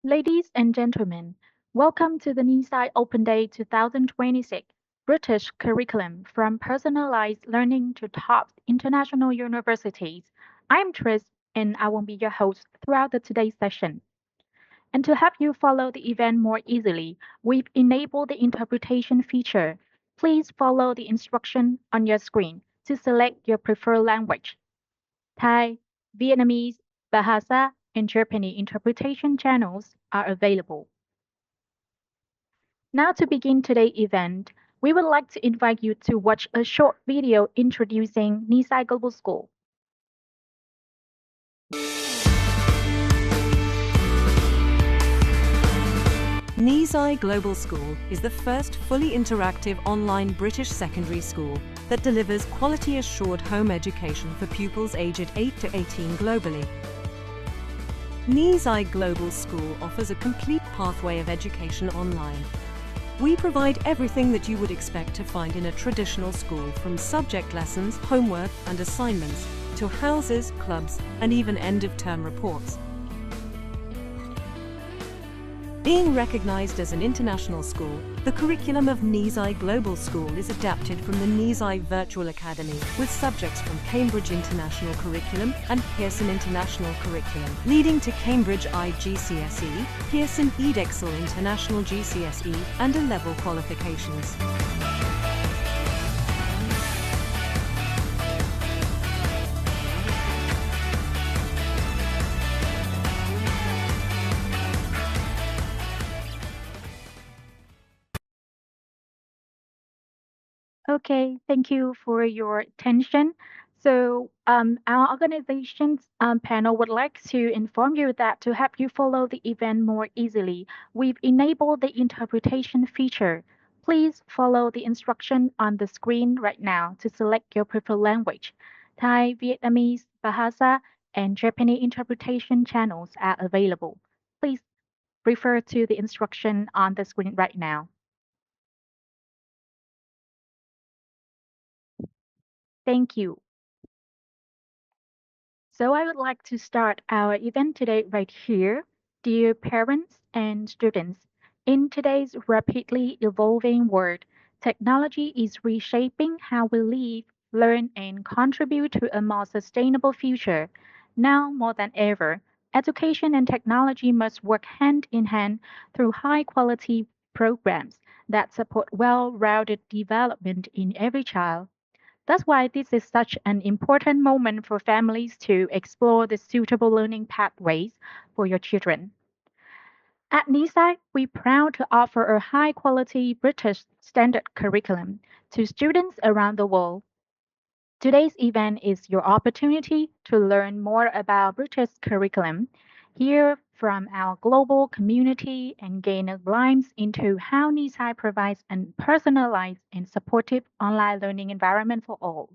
Ladies and gentlemen, welcome to the Nisai Open Day 2026 British Curriculum from Personalized Learning to Top International Universities. I'm Tris and I will be your host throughout today's session. And to help you follow the event more easily, we've enabled the interpretation feature. Please follow the instruction on your screen to select your preferred language. Thai, Vietnamese, Bahasa, and Japanese interpretation channels are available. Now, to begin today's event, we would like to invite you to watch a short video introducing Nisai Global School. Nisai Global School is the first fully interactive online British secondary school that delivers quality-assured home education for pupils aged 8 to 18 globally. Nisai Global School offers a complete pathway of education online. We provide everything that you would expect to find in a traditional school, from subject lessons, homework and assignments, to houses, clubs, and even end-of-term reports. Being recognized as an international school, the curriculum of Nisai Global School is adapted from the Nisai Virtual Academy, with subjects from Cambridge International Curriculum and Pearson International Curriculum, leading to Cambridge GCSE, Pearson Edexcel International GCSE, and A-level qualifications. Okay, thank you for your attention. Our organization's panel would like to inform you that to help you follow the event more easily, we've enabled the interpretation feature. Please follow the instruction on the screen right now to select your preferred language. Thai, Vietnamese, Bahasa, and Japanese interpretation channels are available. Please refer to the instruction on the screen right now. Thank you. So I would like to start our event today right here. Dear parents and students, in today's rapidly evolving world, technology is reshaping how we live, learn, and contribute to a more sustainable future. Now more than ever, education and technology must work hand in hand through high quality programs that support well rounded development in every child. That's why this is such an important moment for families to explore the suitable learning pathways for your children. At Nisai, we're proud to offer a high quality British standard curriculum to students around the world. Today's event is your opportunity to learn more about British curriculum, hear from our global community, and gain a glimpse into how Nisai provides a personalized and supportive online learning environment for all.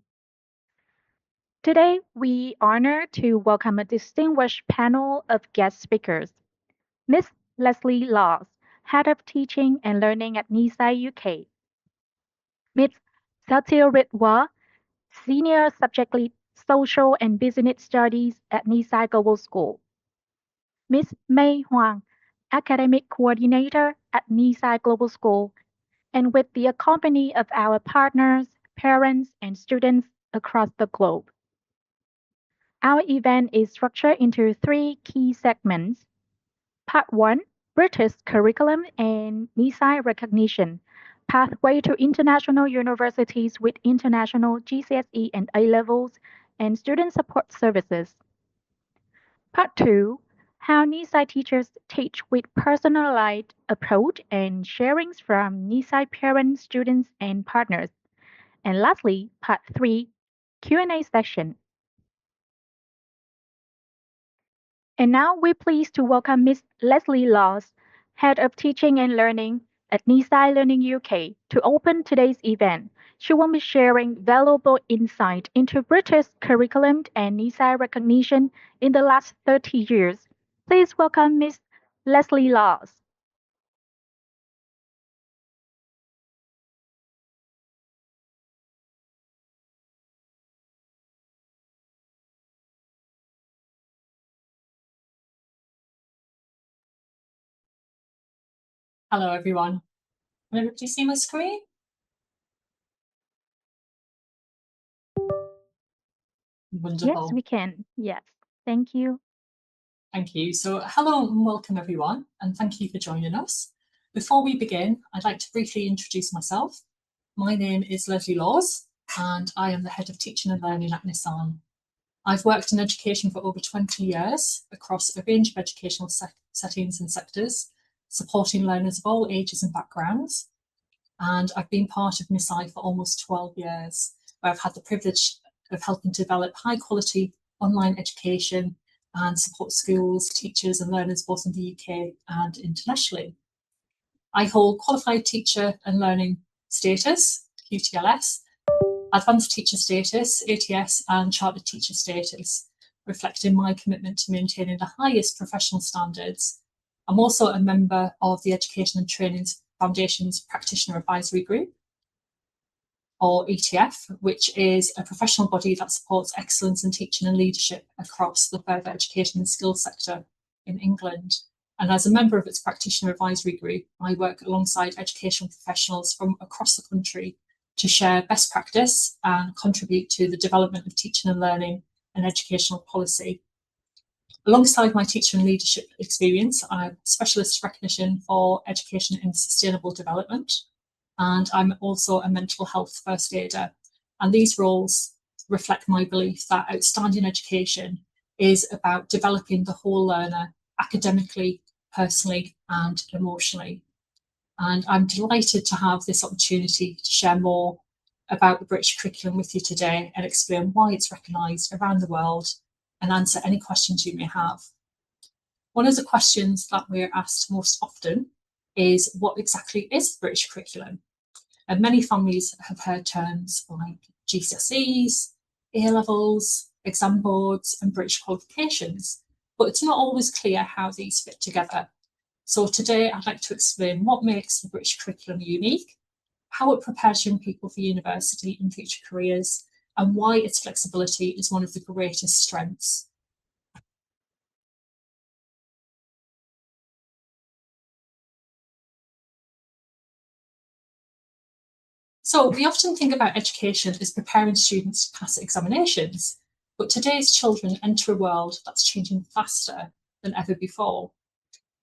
Today, we honor to welcome a distinguished panel of guest speakers. Miss Leslie Laws, Head of Teaching and Learning at Nisai UK. Miss Satil Ritwa, Senior Subject Lead Social and Business Studies at Nisai Global School. Miss Mei Huang, Academic Coordinator at Nisai Global School, and with the accompany of our partners, parents, and students across the globe. Our event is structured into three key segments. Part 1, British Curriculum and Nisai Recognition, Pathway to International Universities with International GCSE and A levels, and Student Support Services. Part 2, How Nisai Teachers Teach with Personalized Approach and Sharings from Nisai Parents, Students, and Partners. And lastly, Part 3, Q&A session. And now we're pleased to welcome Ms. Leslie Laws, Head of Teaching and Learning at Nisai Learning UK, to open today's event. She will be sharing valuable insight into British curriculum and Nisai recognition in the last 30 years. Please welcome Ms. Leslie Laws. Hello, everyone. Can everybody see my screen? Yes, Wonderful. we can. Yes. Thank you. Thank you. So, hello and welcome, everyone, and thank you for joining us. Before we begin, I'd like to briefly introduce myself. My name is Leslie Laws, and I am the Head of Teaching and Learning at Nisai. I've worked in education for over 20 years across a range of educational settings and sectors, supporting learners of all ages and backgrounds. And I've been part of Nisai for almost 12 years, where I've had the privilege of helping to develop high quality online education and support schools, teachers and learners both in the UK and internationally. I hold Qualified Teacher and Learning Status, QTLS, Advanced Teacher Status, ATS, and Chartered Teacher Status, reflecting my commitment to maintaining the highest professional standards. I'm also a member of the Education and Training Foundation's Practitioner Advisory Group, or ETF, which is a professional body that supports excellence in teaching and leadership across the further education and skills sector in England. And as a member of its Practitioner Advisory Group, I work alongside educational professionals from across the country to share best practice and contribute to the development of teaching and learning and educational policy. Alongside my teacher and leadership experience, I have specialist recognition for education in sustainable development, and I'm also a mental health first aider. And these roles reflect my belief that outstanding education is about developing the whole learner academically, personally, and emotionally. And I'm delighted to have this opportunity to share more about the British curriculum with you today and explain why it's recognised around the world and answer any questions you may have. One of the questions that we're asked most often is, what exactly is the British curriculum? And many families have heard terms like GCSEs, A-levels, exam boards, and British qualifications, but it's not always clear how these fit together. So today I'd like to explain what makes the British curriculum unique, how it prepares young people for university and future careers, and why its flexibility is one of the greatest strengths. So we often think about education as preparing students to pass examinations, but today's children enter a world that's changing faster than ever before.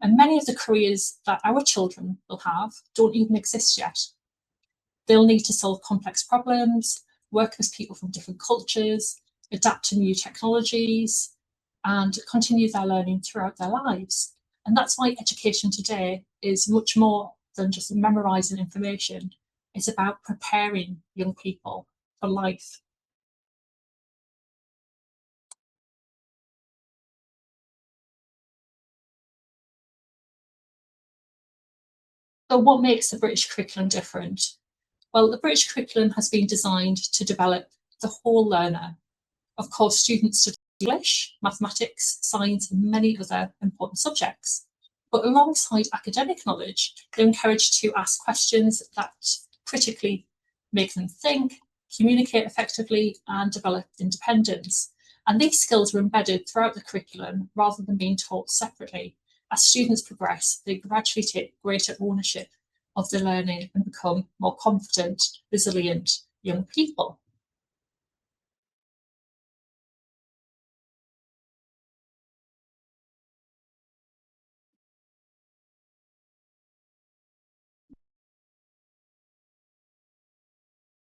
And many of the careers that our children will have don't even exist yet. They'll need to solve complex problems, work with people from different cultures, adapt to new technologies, and continue their learning throughout their lives. And that's why education today is much more than just memorizing information. It's about preparing young people for life. So what makes the British curriculum different? Well, the British curriculum has been designed to develop the whole learner. Of course, students study English, mathematics, science, and many other important subjects. But alongside academic knowledge, they're encouraged to ask questions that critically make them think, communicate effectively, and develop independence. And these skills are embedded throughout the curriculum rather than being taught separately. As students progress, they gradually take greater ownership of their learning and become more confident, resilient young people.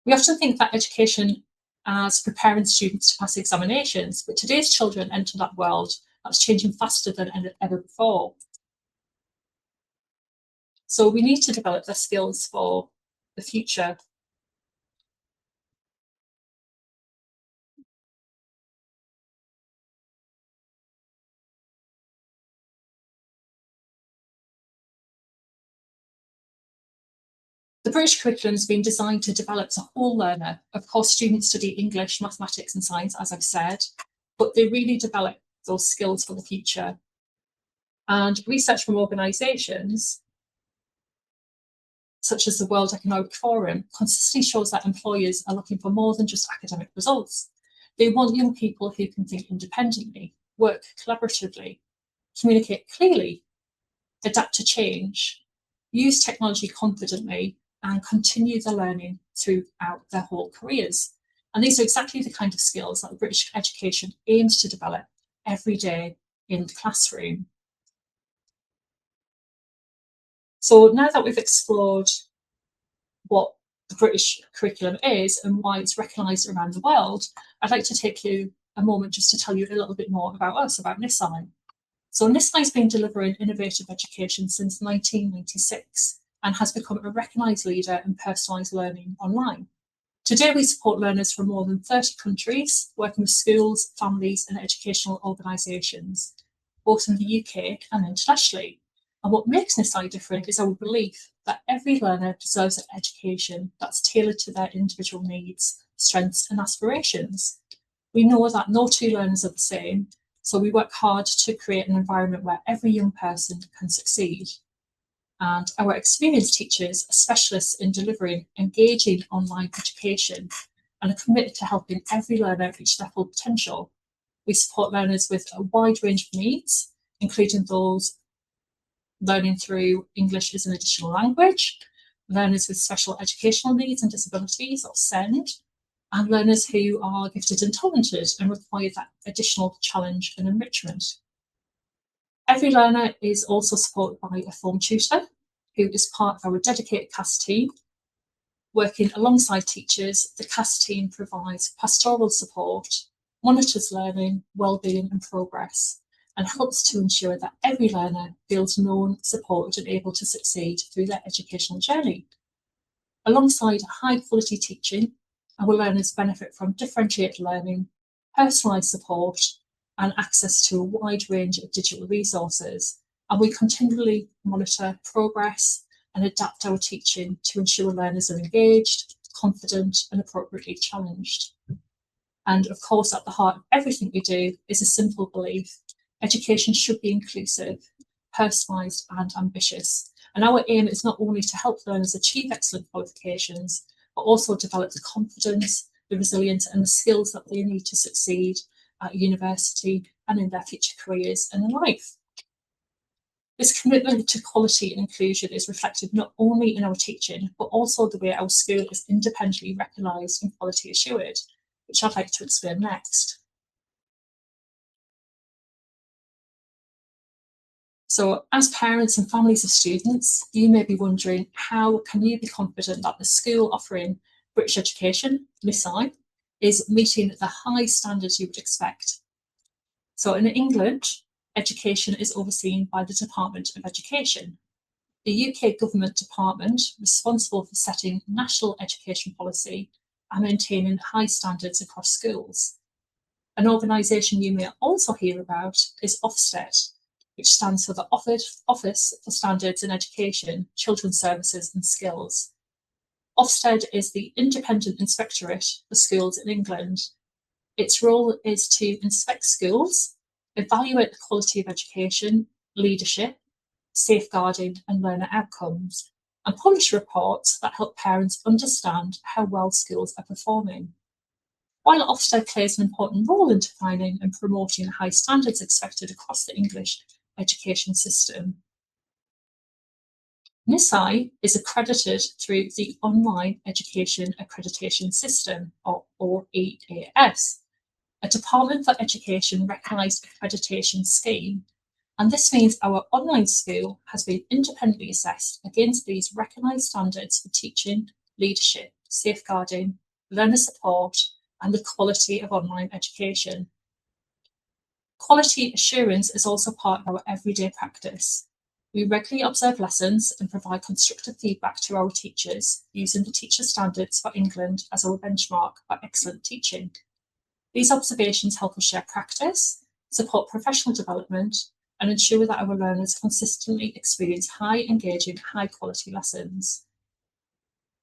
We often think that education as preparing students to pass examinations, but today's children enter that world that's changing faster than ever before. So we need to develop their skills for the future. The British curriculum has been designed to develop the whole learner. Of course, students study English, mathematics, and science, as I've said, but they really develop those skills for the future. And research from organisations such as the World Economic Forum consistently shows that employers are looking for more than just academic results. They want young people who can think independently, work collaboratively, communicate clearly, adapt to change, use technology confidently, and continue their learning throughout their whole careers. And these are exactly the kind of skills that British education aims to develop every day in the classroom. So now that we've explored what the British curriculum is and why it's recognised around the world, I'd like to take you a moment just to tell you a little bit more about us, about Nisai. So Nisai has been delivering innovative education since 1996 and has become a recognised leader in personalised learning online. Today, we support learners from more than 30 countries, working with schools, families, and educational organisations, both in the UK and internationally. And what makes Nisai different is our belief that every learner deserves an education that's tailored to their individual needs, strengths, and aspirations. We know that no two learners are the same, so we work hard to create an environment where every young person can succeed. And our experienced teachers are specialists in delivering engaging online education and are committed to helping every learner reach their full potential. We support learners with a wide range of needs, including those learning through English as an additional language, learners with special educational needs and disabilities, or SEND, and learners who are gifted and talented and require that additional challenge and enrichment. Every learner is also supported by a form tutor who is part of our dedicated CAS team. Working alongside teachers, the CAS team provides pastoral support, monitors learning, wellbeing and progress, and helps to ensure that every learner feels known, supported and able to succeed through their educational journey. Alongside high quality teaching, our learners benefit from differentiated learning, personalised support and access to a wide range of digital resources. And we continually monitor progress and adapt our teaching to ensure learners are engaged, confident and appropriately challenged. And of course, at the heart of everything we do is a simple belief: education should be inclusive, personalised and ambitious. And our aim is not only to help learners achieve excellent qualifications, but also develop the confidence, the resilience and the skills that they need to succeed at university and in their future careers and in life. This commitment to quality and inclusion is reflected not only in our teaching, but also the way our school is independently recognised and quality assured, which I'd like to explain next. So as parents and families of students, you may be wondering, how can you be confident that the school offering British education, Nisai, is meeting the high standards you would expect? So in England, education is overseen by the Department of Education, the UK government department responsible for setting national education policy and maintaining high standards across schools. An organisation you may also hear about is Ofsted, which stands for the Office for Standards in Education, Children's Services and Skills. Ofsted is the independent inspectorate for schools in England. Its role is to inspect schools, evaluate the quality of education, leadership, safeguarding and learner outcomes, and publish reports that help parents understand how well schools are performing. While Ofsted plays an important role in defining and promoting high standards expected across the English education system, Nisai is accredited through the Online Education Accreditation System, or EAS, a Department for Education recognised accreditation scheme, and this means our online school has been independently assessed against these recognised standards for teaching, leadership, safeguarding, learner support and the quality of online education. Quality assurance is also part of our everyday practice. We regularly observe lessons and provide constructive feedback to our teachers using the Teacher Standards for England as our benchmark for excellent teaching. These observations help us share practice, support professional development, and ensure that our learners consistently experience high engaging, high quality lessons.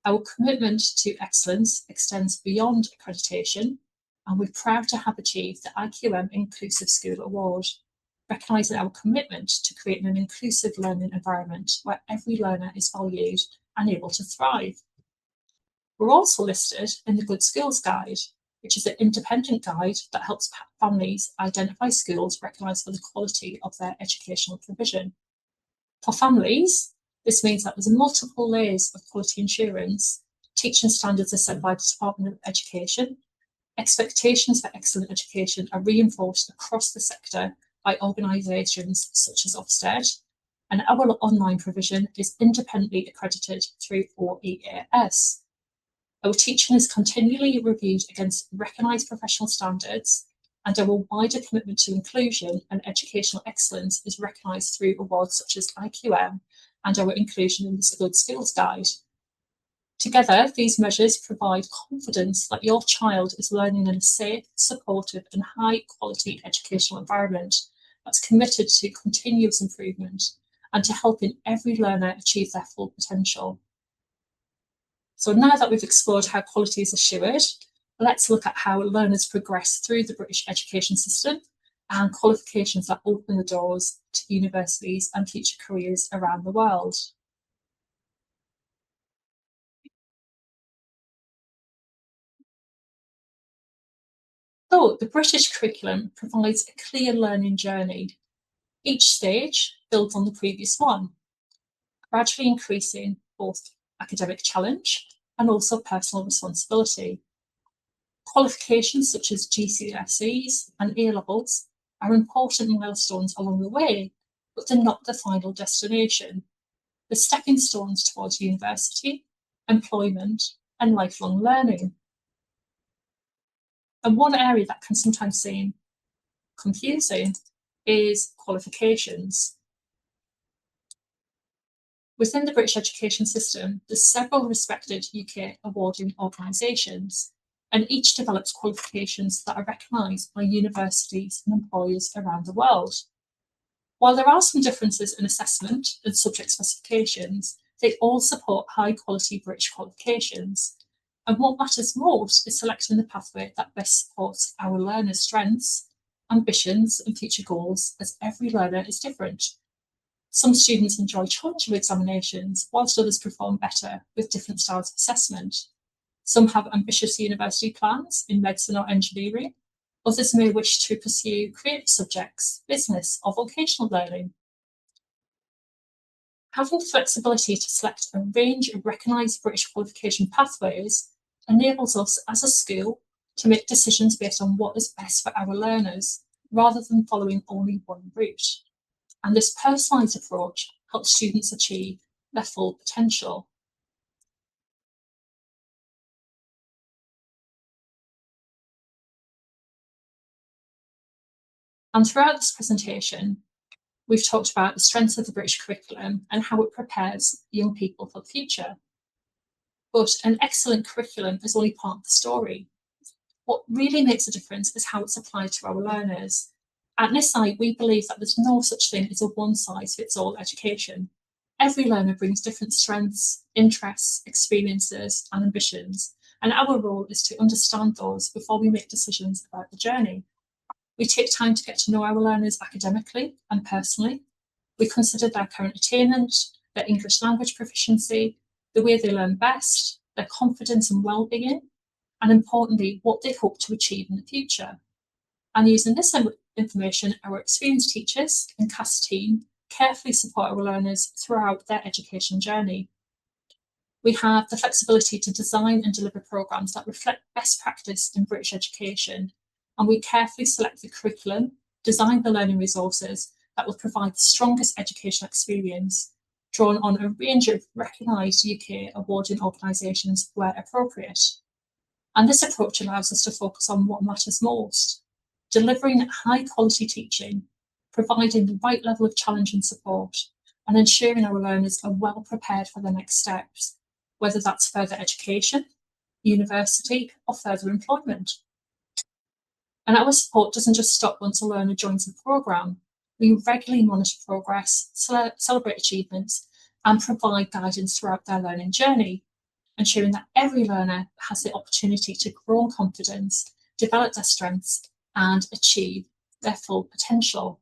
Our commitment to excellence extends beyond accreditation, and we're proud to have achieved the IQM Inclusive School Award, recognising our commitment to creating an inclusive learning environment where every learner is valued and able to thrive. We're also listed in the Good Schools Guide, which is an independent guide that helps families identify schools recognised for the quality of their educational provision. For families, This means that there's multiple layers of quality assurance. Teaching standards are set by the Department of Education. Expectations for excellent education are reinforced across the sector by organisations such as Ofsted, and our online provision is independently accredited through OEAS. Our teaching is continually reviewed against recognised professional standards, and our wider commitment to inclusion and educational excellence is recognised through awards such as IQM and our inclusion in the Good Skills Guide. Together, these measures provide confidence that your child is learning in a safe, supportive and high-quality educational environment that's committed to continuous improvement and to helping every learner achieve their full potential. So now that we've explored how quality is assured, let's look at how learners progress through the British education system and qualifications that open the doors to universities and future careers around the world. So the British curriculum provides a clear learning journey. Each stage builds on the previous one, gradually increasing both academic challenge and also personal responsibility. Qualifications such as GCSEs and A-levels are important milestones along the way, but they're not the final destination. They're stepping stones towards university, employment, and lifelong learning. And one area that can sometimes seem confusing is qualifications. Within the British education system, there's several respected UK awarding organisations, and each develops qualifications that are recognised by universities and employers around the world. While there are some differences in assessment and subject specifications, they all support high-quality British qualifications. And what matters most is selecting the pathway that best supports our learners' strengths, ambitions, and future goals, as every learner is different. Some students enjoy challenging examinations, whilst others perform better with different styles of assessment. Some have ambitious university plans in medicine or engineering. Others may wish to pursue creative subjects, business, or vocational learning. Having flexibility to select a range of recognised British qualification pathways enables us as a school to make decisions based on what is best for our learners, rather than following only one route. And this personalised approach helps students achieve their full potential. And throughout this presentation, we've talked about the strengths of the British curriculum and how it prepares young people for the future. But an excellent curriculum is only part of the story. What really makes a difference is how it's applied to our learners. At Nisai, we believe that there's no such thing as a one-size-fits-all education. Every learner brings different strengths, interests, experiences, and ambitions, and our role is to understand those before we make decisions about the journey. We take time to get to know our learners academically and personally. We consider their current attainment, their English language proficiency, the way they learn best, their confidence and well-being, and importantly, what they hope to achieve in the future. And using this information, our experienced teachers and CAS team carefully support our learners throughout their education journey. We have the flexibility to design and deliver programmes that reflect best practice in British education, and we carefully select the curriculum, design the learning resources that will provide the strongest educational experience, drawn on a range of recognised UK awarding organisations where appropriate. And this approach allows us to focus on what matters most: delivering high-quality teaching, providing the right level of challenge and support, and ensuring our learners are well prepared for their next steps, whether that's further education, university, or further employment. And our support doesn't just stop once a learner joins the programme. We regularly monitor progress, celebrate achievements, and provide guidance throughout their learning journey, ensuring that every learner has the opportunity to grow in confidence, develop their strengths, and achieve their full potential.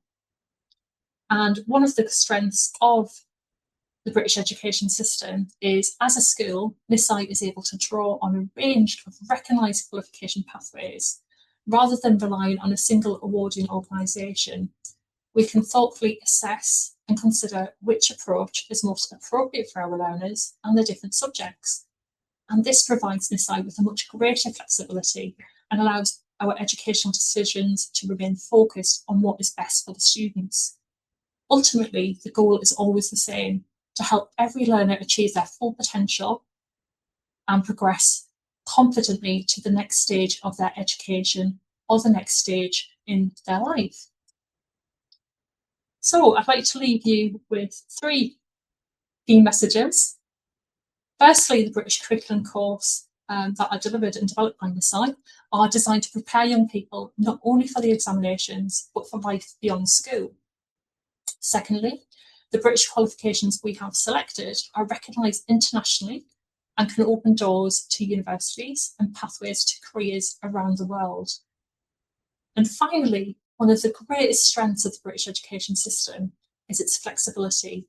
And one of the strengths of the British education system is, as a school, Nisai is able to draw on a range of recognised qualification pathways. Rather than relying on a single awarding organisation, we can thoughtfully assess, and consider which approach is most appropriate for our learners and the different subjects. And this provides Nisai with a much greater flexibility and allows our educational decisions to remain focused on what is best for the students. Ultimately, the goal is always the same: to help every learner achieve their full potential and progress confidently to the next stage of their education or the next stage in their life. So I'd like to leave you with 3 key messages. Firstly, the British curriculum course that are delivered and developed by Nisai are designed to prepare young people not only for the examinations, but for life beyond school. Secondly, the British qualifications we have selected are recognised internationally and can open doors to universities and pathways to careers around the world. And finally, one of the greatest strengths of the British education system is its flexibility,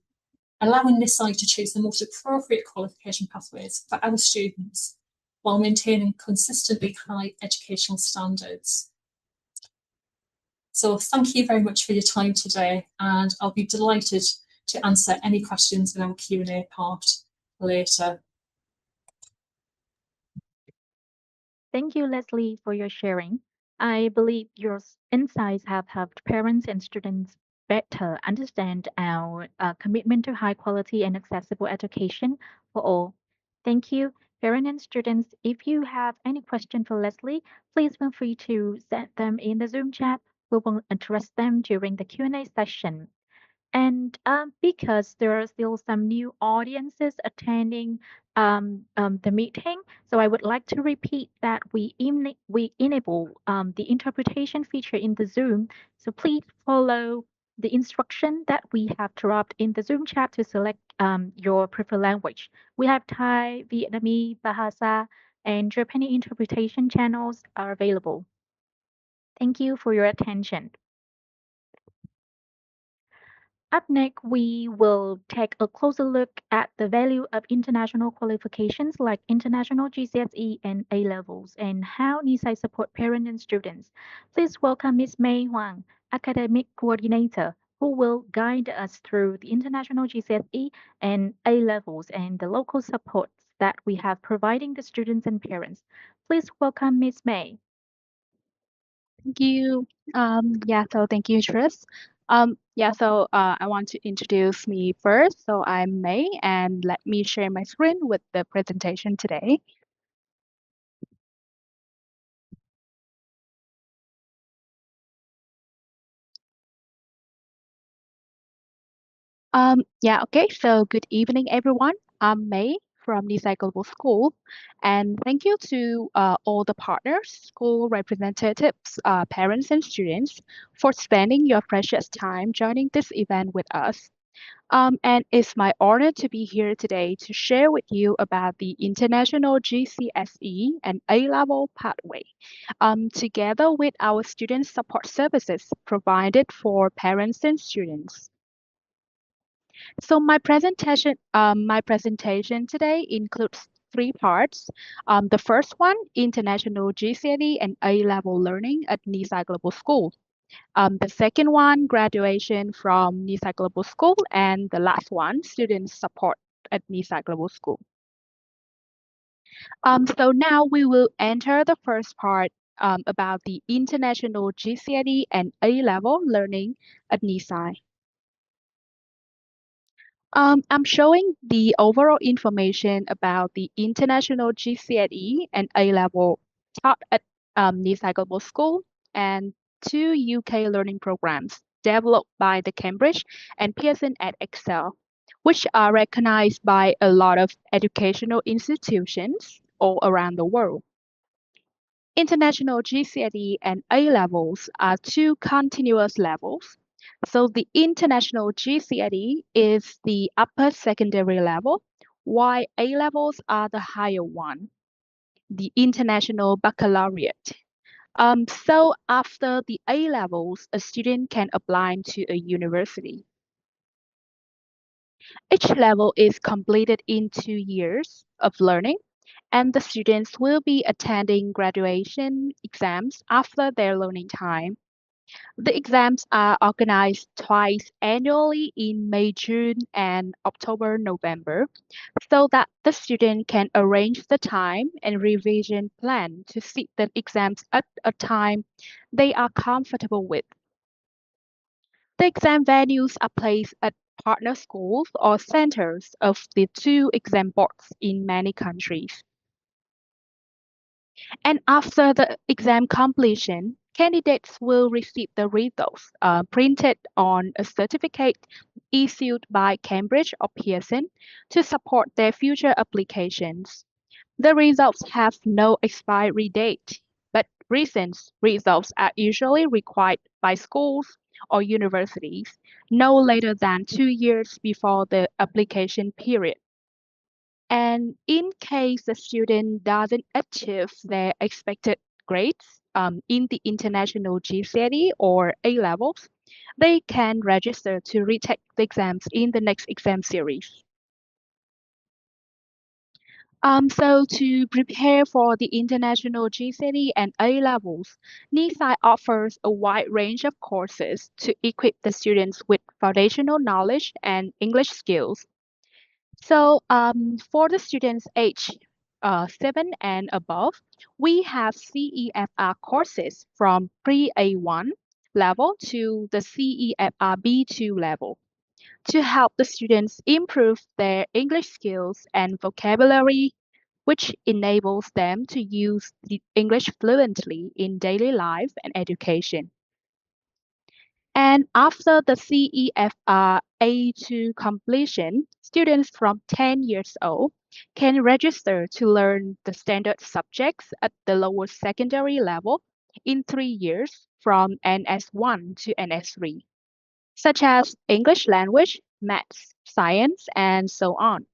allowing Nisai to choose the most appropriate qualification pathways for our students while maintaining consistently high educational standards. So thank you very much for your time today, and I'll be delighted to answer any questions in our Q&A part later. Thank you, Leslie, for your sharing. I believe your insights have helped parents and students better understand our commitment to high quality and accessible education for all. Thank you, parents and students. If you have any question for Leslie, please feel free to send them in the Zoom chat. We will address them during the Q&A session. And because there are still some new audiences attending the meeting, so I would like to repeat that we enable the interpretation feature in the Zoom. So please follow the instruction that we have dropped in the Zoom chat to select your preferred language. We have Thai, Vietnamese, Bahasa, and Japanese interpretation channels are available. Thank you for your attention. Up next, we will take a closer look at the value of international qualifications like international GCSE and A levels and how NISA support parents and students. Please welcome Ms. May Huang, Academic Coordinator, who will guide us through the international GCSE and A levels and the local supports that we have providing the students and parents. Please welcome Ms. May. Thank you. So thank you, Tris. I want to introduce me first. So I'm May, and let me share my screen with the presentation today. So good evening, everyone. I'm May from Nisai Global School, and thank you to all the partners, school representatives, parents, and students for spending your precious time joining this event with us. And it's my honor to be here today to share with you about the International GCSE and A-level pathway, together with our student support services provided for parents and students. So my presentation today includes 3 parts. The first one, international GCSE and A-level learning at Nisai Global School. The second one, graduation from Nisai Global School, and the last one, student support at Nisai Global School. So now we will enter the first part about the international GCSE and A-level learning at Nisai. I'm showing the overall information about the international GCSE and A-level taught at Nisai Global School and 2 UK learning programs developed by the Cambridge and Pearson at Excel, which are recognized by a lot of educational institutions all around the world. International GCSE and A levels are 2 continuous levels. So the international GCSE is the upper secondary level, while A levels are the higher one, the international baccalaureate. So after the A levels, a student can apply to a university. Each level is completed in 2 years of learning, and the students will be attending graduation exams after their learning time. The exams are organized twice annually in May, June, and October, November, so that the student can arrange the time and revision plan to sit the exams at a time they are comfortable with. The exam venues are placed at partner schools or centers of the two exam boards in many countries. And after the exam completion, candidates will receive the results printed on a certificate issued by Cambridge or Pearson to support their future applications. The results have no expiry date, but recent results are usually required by schools or universities no later than 2 years before the application period. And in case the student doesn't achieve their expected grades in the international GCSE or A levels, they can register to retake the exams in the next exam series. So to prepare for the international GCSE and A levels, Nisai offers a wide range of courses to equip the students with foundational knowledge and English skills. So for the students aged 7 and above, we have CEFR courses from pre-A1 level to the CEFR B2 level to help the students improve their English skills and vocabulary, which enables them to use the English fluently in daily life and education. And after the CEFR A2 completion, students from 10 years old can register to learn the standard subjects at the lower secondary level in 3 years from NS1 to NS3, such as English language, maths, science, and so on.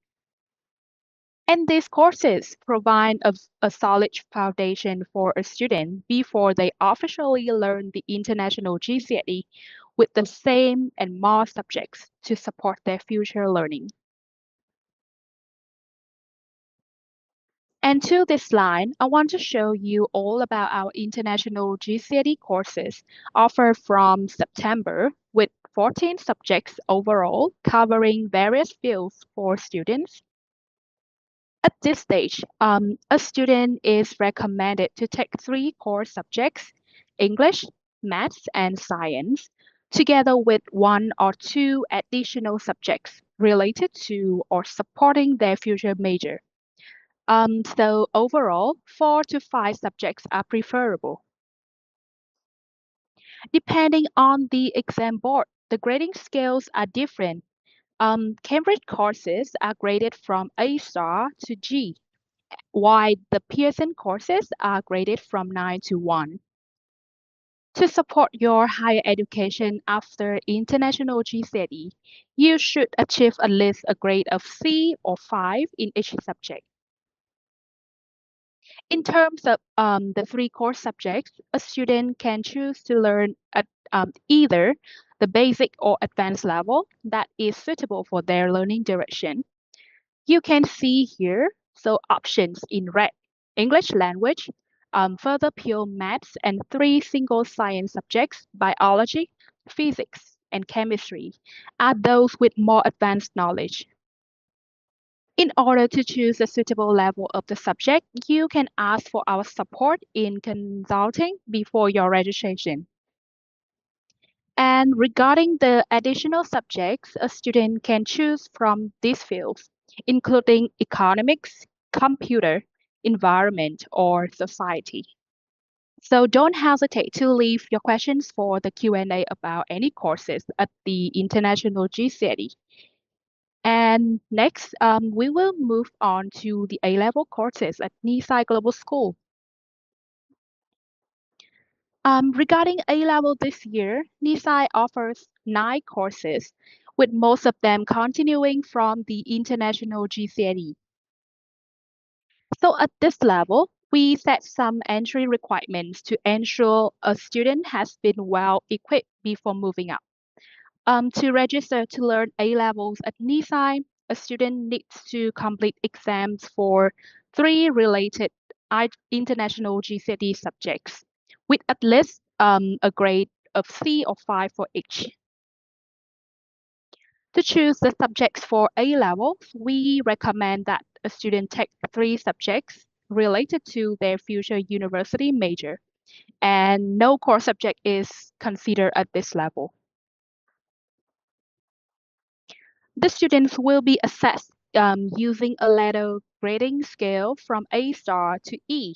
And these courses provide a solid foundation for a student before they officially learn the international GCSE with the same and more subjects to support their future learning. And to this line, I want to show you all about our international GCSE courses offered from September with 14 subjects overall, covering various fields for students. At this stage, a student is recommended to take three core subjects, English, Maths, and Science, together with one or two additional subjects related to or supporting their future major. So overall, 4 to 5 subjects are preferable. Depending on the exam board, the grading scales are different. Cambridge courses are graded from A star to G, while the Pearson courses are graded from 9 to 1. To support your higher education after international GCSE, you should achieve at least a grade of C or 5 in each subject. In terms of the three core subjects, a student can choose to learn at either the basic or advanced level that is suitable for their learning direction. You can see here, so options in red, English language, further pure maths, and 3 single science subjects, biology, physics, and chemistry, are those with more advanced knowledge. In order to choose a suitable level of the subject, you can ask for our support in consulting before your registration. And regarding the additional subjects, a student can choose from these fields, including economics, computer, environment, or society. So don't hesitate to leave your questions for the Q&A about any courses at the International GCSE. And next, we will move on to the A-level courses at Nisai Global School. Regarding A-level this year, Nisai offers 9 courses, with most of them continuing from the international GCSE. So at this level, we set some entry requirements to ensure a student has been well equipped before moving up. To register to learn A levels at Nisai, a student needs to complete exams for 3 related international GCSE subjects with at least a grade of 3 or 5 for each. To choose the subjects for A levels, we recommend that a student take 3 subjects related to their future university major, and no core subject is considered at this level. The students will be assessed using a letter grading scale from A star to E.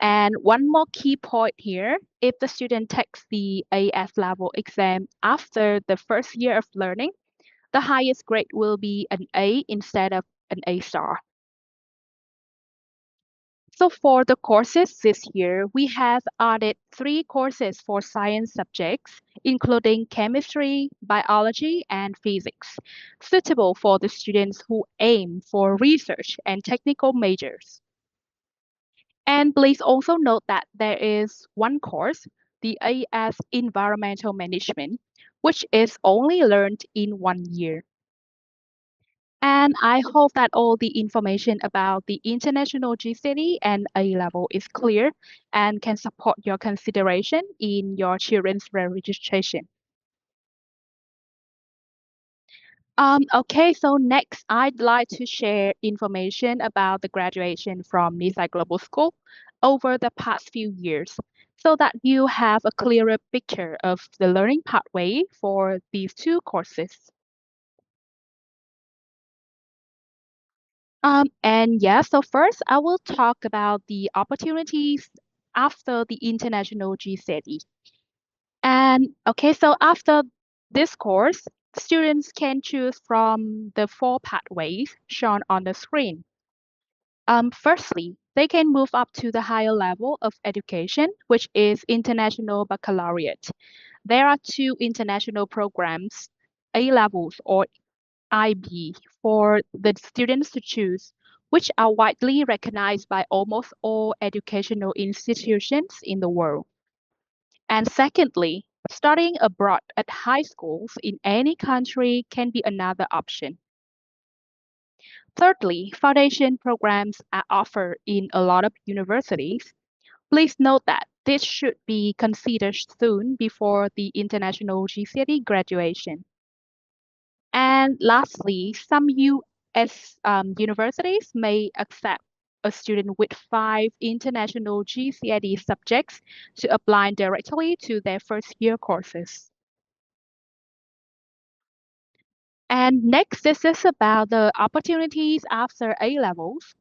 And one more key point here, if the student takes the AS level exam after the first year of learning, the highest grade will be an A instead of an A star. So for the courses this year, we have added 3 courses for science subjects, including chemistry, biology, and physics, suitable for the students who aim for research and technical majors. And please also note that there is one course, the AS Environmental Management, which is only learned in 1 year. And I hope that all the information about the international GCSE and A level is clear and can support your consideration in your children's registration. Okay, so next I'd like to share information about the graduation from Nisai Global School over the past few years so that you have a clearer picture of the learning pathway for these 2 courses. So first I will talk about the opportunities after the international GCSE. And okay, so after this course, students can choose from the 4 pathways shown on the screen. Firstly, they can move up to the higher level of education, which is International Baccalaureate. There are 2 international programs, A levels or IB, for the students to choose, which are widely recognized by almost all educational institutions in the world. And secondly, studying abroad at high schools in any country can be another option. Thirdly, foundation programs are offered in a lot of universities. Please note that this should be considered soon before the international GCSE graduation. And lastly, some US universities may accept a student with 5 international GCSE subjects to apply directly to their first year courses. And next, this is about the opportunities after A levels.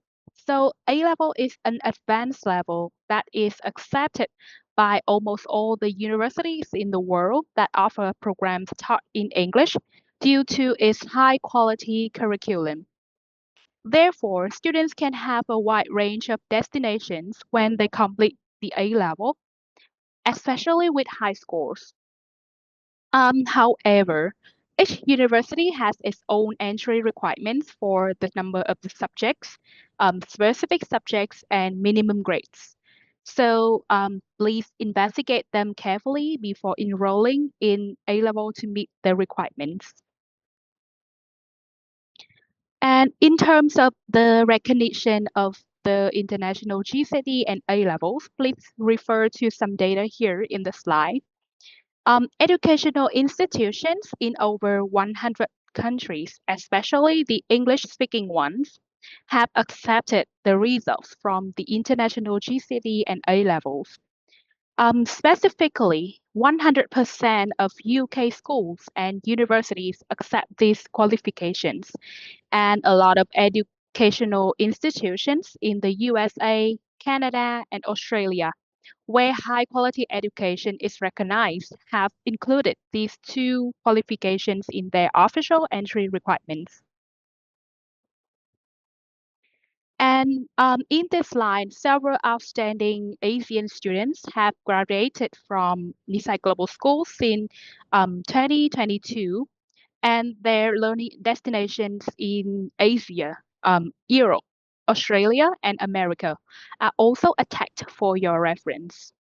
So A level is an advanced level that is accepted by almost all the universities in the world that offer programs taught in English due to its high quality curriculum. Therefore, students can have a wide range of destinations when they complete the A level, especially with high scores. However, each university has its own entry requirements for the number of the subjects, specific subjects, and minimum grades. So please investigate them carefully before enrolling in A level to meet the requirements. And in terms of the recognition of the international GCSE and A levels, please refer to some data here in the slide. Educational institutions in over 100 countries, especially the English-speaking ones, have accepted the results from the international GCSE and A levels. Specifically, 100% of UK schools and universities accept these qualifications, and a lot of educational institutions in the USA, Canada, and Australia, where high quality education is recognized, have included these 2 qualifications in their official entry requirements. And in this line, several outstanding Asian students have graduated from Nisai Global School since 2022, and their learning destinations in Asia, Europe, Australia, and America are also attached for your reference.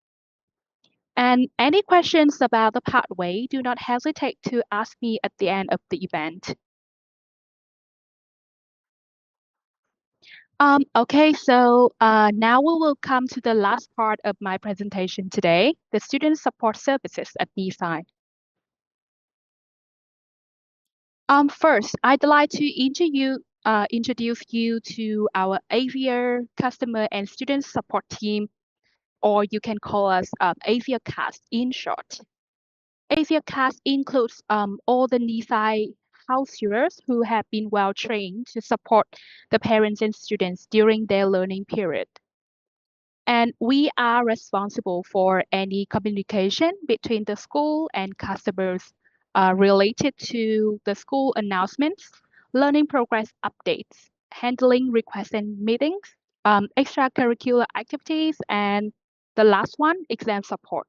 And any questions about the pathway, do not hesitate to ask me at the end of the event. Okay, so now we will come to the last part of my presentation today, the student support services at Nisai. First, I'd like to introduce you to our AVIA customer and student support team, or you can call us AVIA Cast in short. AVIA Cast includes all the Nisai house heroes who have been well trained to support the parents and students during their learning period. And we are responsible for any communication between the school and customers related to the school announcements, learning progress updates, handling requests and meetings, extracurricular activities, and the last one, exam support.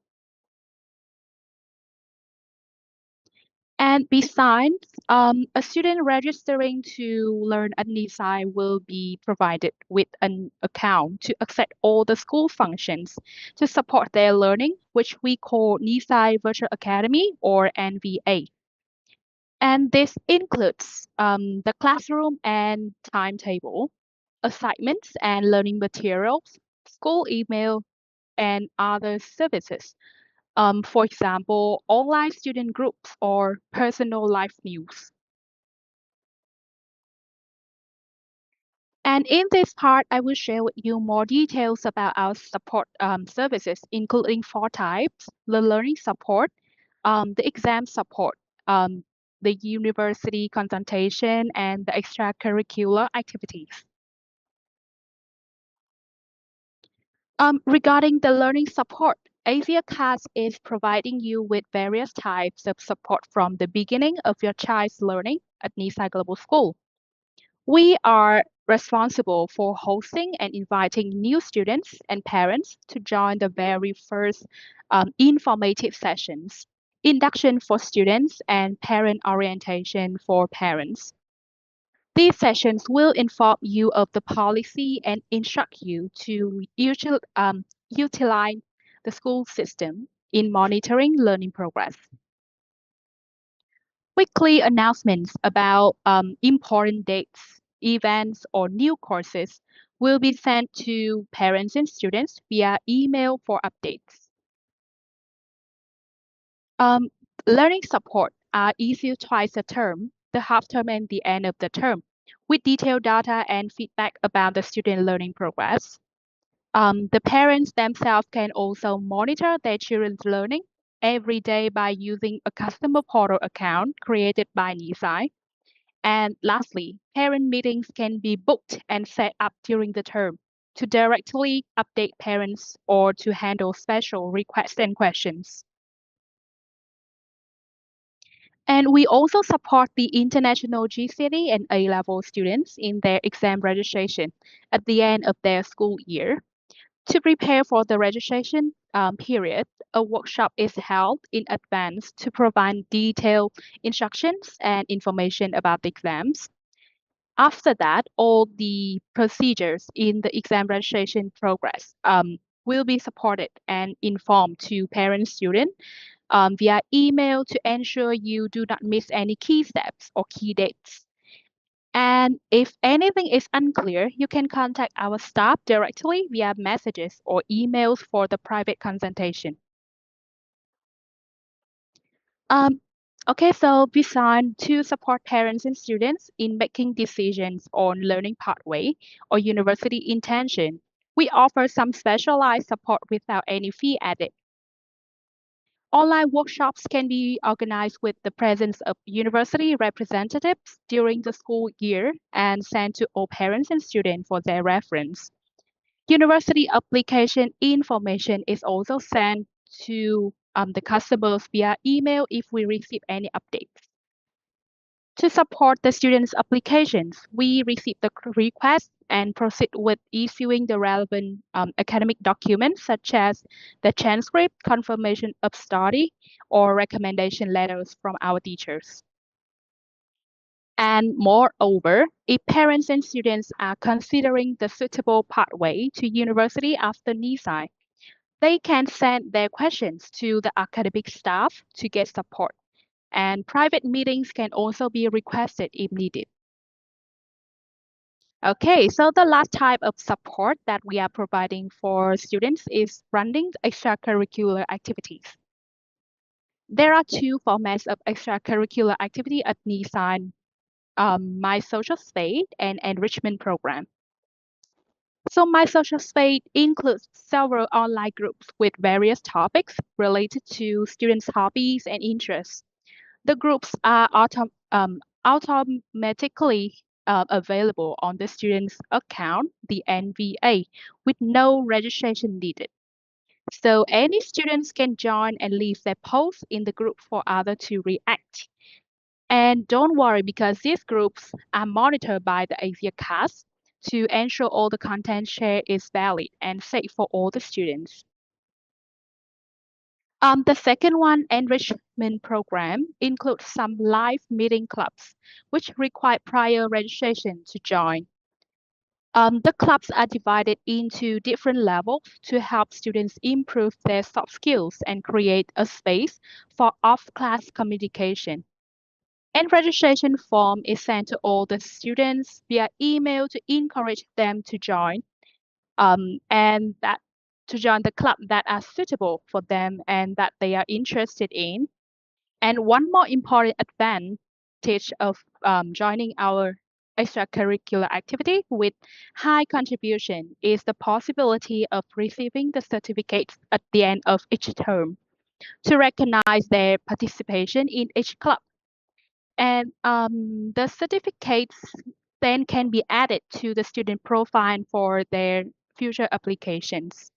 And besides, a student registering to learn at Nisai will be provided with an account to access all the school functions to support their learning, which we call Nisai Virtual Academy or NVA. And this includes the classroom and timetable, assignments and learning materials, school email, and other services. For example, online student groups or personal life news. And in this part, I will share with you more details about our support services, including 4 types: the learning support, the exam support, the university consultation, and the extracurricular activities. Regarding the learning support, AsiaCast is providing you with various types of support from the beginning of your child's learning at Nisai Global School. We are responsible for hosting and inviting new students and parents to join the very first informative sessions, induction for students, and parent orientation for parents. These sessions will inform you of the policy and instruct you to utilize the school system in monitoring learning progress. Weekly announcements about important dates, events, or new courses will be sent to parents and students via email for updates. Um, Learning support are issued twice a term, the half term and the end of the term, with detailed data and feedback about the student learning progress. The parents themselves can also monitor their children's learning every day by using a customer portal account created by Nisai. And lastly, parent meetings can be booked and set up during the term to directly update parents or to handle special requests and questions. And we also support the international GCSE and A-level students in their exam registration at the end of their school year. To prepare for the registration period, a workshop is held in advance to provide detailed instructions and information about the exams. After that, all the procedures in the exam registration progress will be supported and informed to parents, students via email to ensure you do not miss any key steps or key dates. And if anything is unclear, you can contact our staff directly via messages or emails for the private consultation. Okay, so designed to support parents and students in making decisions on learning pathway or university intention, we offer some specialized support without any fee added. Online workshops can be organized with the presence of university representatives during the school year and sent to all parents and students for their reference. University application information is also sent to the customers via email if we receive any updates. To support the students' applications, we receive the request and proceed with issuing the relevant academic documents such as the transcript, confirmation of study, or recommendation letters from our teachers. And moreover, if parents and students are considering the suitable pathway to university after Nisai, they can send their questions to the academic staff to get support. And private meetings can also be requested if needed. Okay, so the last type of support that we are providing for students is running extracurricular activities. There are two formats of extracurricular activity at Nissan, My Social Space and Enrichment Program. So My Social Space includes several online groups with various topics related to students' hobbies and interests. The groups are automatically available on the student's account, the NVA, with no registration needed. So any students can join and leave their posts in the group for others to react. And don't worry because these groups are monitored by the Asia cast to ensure all the content shared is valid and safe for all the students. The second one, enrichment program, includes some live meeting clubs, which require prior registration to join. The clubs are divided into different levels to help students improve their soft skills and create a space for off-class communication. And registration form is sent to all the students via email to encourage them to join, and that to join the club that are suitable for them and that they are interested in. And one more important advantage of joining our extracurricular activity with high contribution is the possibility of receiving the certificates at the end of each term to recognize their participation in each club. And the certificates then can be added to the student profile for their future applications.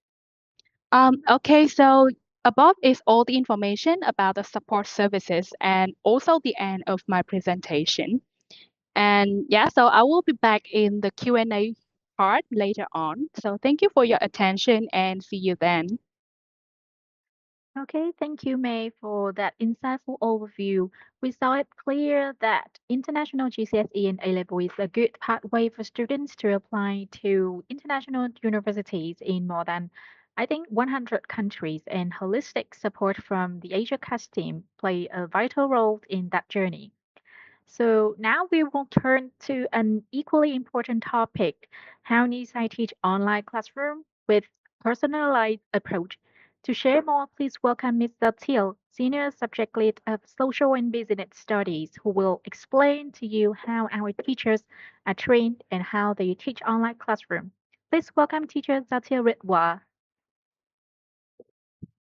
Okay, so above is all the information about the support services and also the end of my presentation. And yeah, so I will be back in the Q&A part later on. So thank you for your attention and see you then. Okay, thank you, May, for that insightful overview. We saw it clear that international GCSE and A-level is a good pathway for students to apply to international universities in more than, I think, 100 countries, and holistic support from the Asia CAS team play a vital role in that journey. So now we will turn to an equally important topic, how Nisai teach online classroom with personalized approach. To share more, please welcome Mr. Thiel, Senior Subject Lead of Social and Business Studies, who will explain to you how our teachers are trained and how they teach online classroom. Please welcome teacher Zatil Ritwa.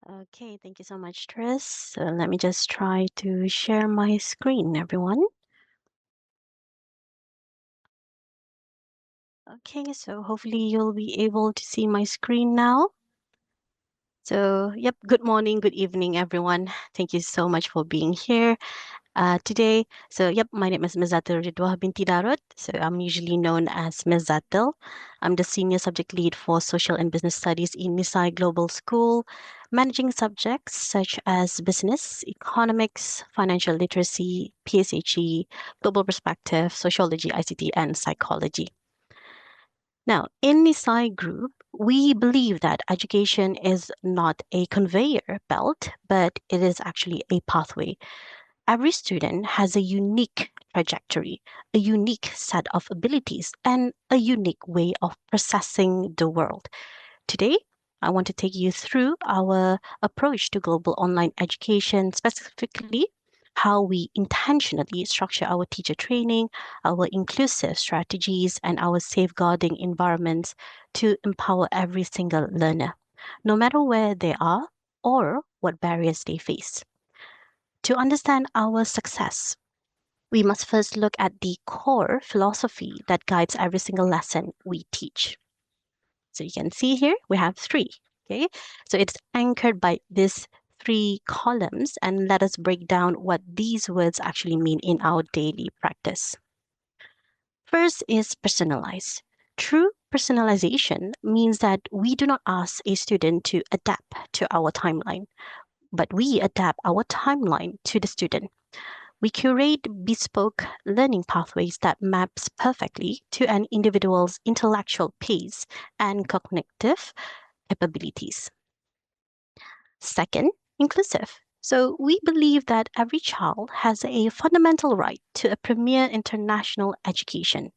Okay, thank you so much, Tris. So let me just try to share my screen, everyone. Okay, so hopefully you'll be able to see my screen now. So, yep, good morning, good evening, everyone. Thank you so much for being here today. So, yep, my name is Ms. Zatil Ridwah binti Darut. So, I'm usually known as Ms. Zatil. I'm the Senior Subject Lead for Social and Business Studies in Nisai Global School, managing subjects such as business, economics, financial literacy, PSHE, global perspective, sociology, ICT, and psychology. Now, in Nisai Group, we believe that education is not a conveyor belt, but it is actually a pathway. Every student has a unique trajectory, a unique set of abilities, and a unique way of processing the world. Today, I want to take you through our approach to global online education, specifically how we intentionally structure our teacher training, our inclusive strategies, and our safeguarding environments to empower every single learner, no matter where they are or what barriers they face. To understand our success, we must first look at the core philosophy that guides every single lesson we teach. So you can see here we have three. Okay, so it's anchored by these three columns, and let us break down what these words actually mean in our daily practice. First is personalize. True personalization means that we do not ask a student to adapt to our timeline, but we adapt our timeline to the student. We curate bespoke learning pathways that maps perfectly to an individual's intellectual pace and cognitive capabilities. Second, inclusive. So we believe that every child has a fundamental right to a premier international education.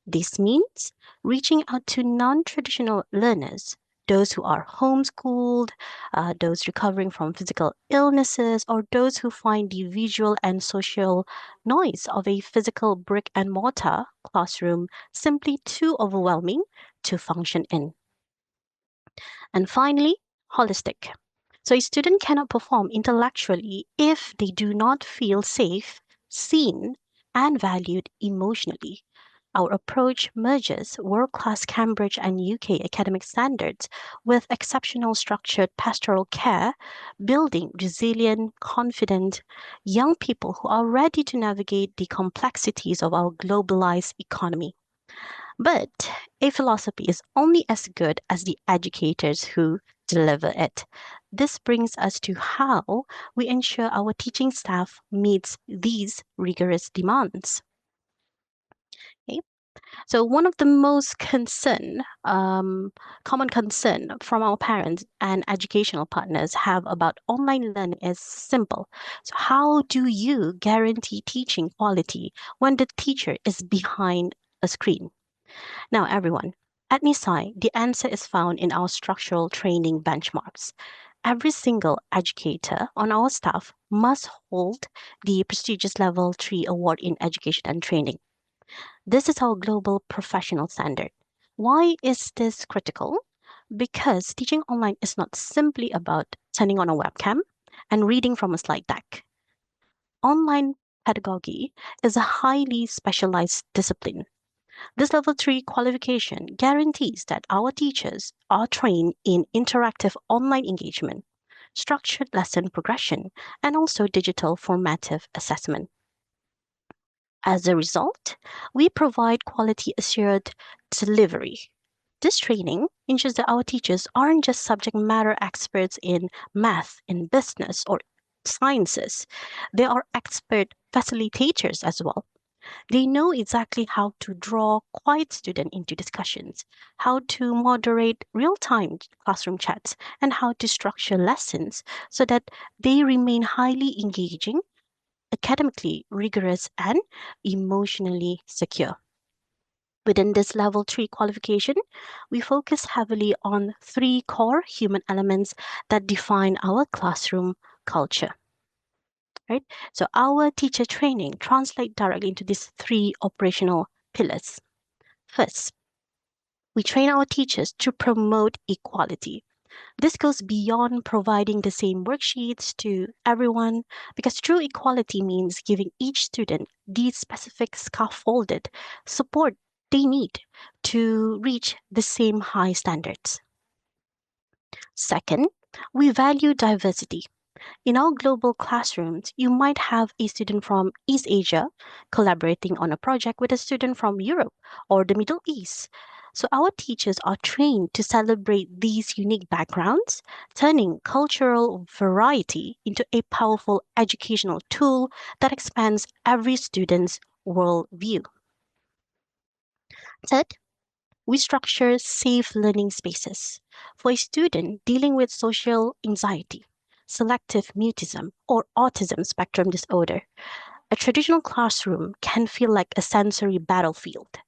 This means reaching out to non-traditional learners, those who are homeschooled, those recovering from physical illnesses, or those who find the visual and social noise of a physical brick and mortar classroom simply too overwhelming to function in. And finally, holistic. So a student cannot perform intellectually if they do not feel safe, seen, and valued emotionally. Our approach merges world-class Cambridge and UK academic standards with exceptional structured pastoral care, building resilient, confident young people who are ready to navigate the complexities of our globalized economy. But a philosophy is only as good as the educators who deliver it. This brings us to how we ensure our teaching staff meets these rigorous demands. Okay. So one of the most common concern from our parents and educational partners have about online learning is simple. So how do you guarantee teaching quality when the teacher is behind a screen? Now, everyone, at Nisai, the answer is found in our structural training benchmarks. Every single educator on our staff must hold the prestigious Level 3 award in education and training. This is our global professional standard. Why is this critical? Because teaching online is not simply about turning on a webcam and reading from a slide deck. Online pedagogy is a highly specialized discipline. This Level 3 qualification guarantees that our teachers are trained in interactive online engagement, structured lesson progression, and also digital formative assessment. As a result, we provide quality assured delivery. This training ensures that our teachers aren't just subject matter experts in math, in business, or sciences. They are expert facilitators as well. They know exactly how to draw quiet students into discussions, how to moderate real-time classroom chats, and how to structure lessons so that they remain highly engaging, academically rigorous, and emotionally secure. Within this Level 3 qualification, we focus heavily on three core human elements that define our classroom culture. Right? So our teacher training translates directly into these three operational pillars. First, we train our teachers to promote equality. This goes beyond providing the same worksheets to everyone because true equality means giving each student the specific scaffolded support they need to reach the same high standards. Second, we value diversity. In our global classrooms, you might have a student from East Asia collaborating on a project with a student from Europe or the Middle East. So our teachers are trained to celebrate these unique backgrounds, turning cultural variety into a powerful educational tool that expands every student's worldview. Third, we structure safe learning spaces. For a student dealing with social anxiety, selective mutism, or autism spectrum disorder, a traditional classroom can feel like a sensory battlefield.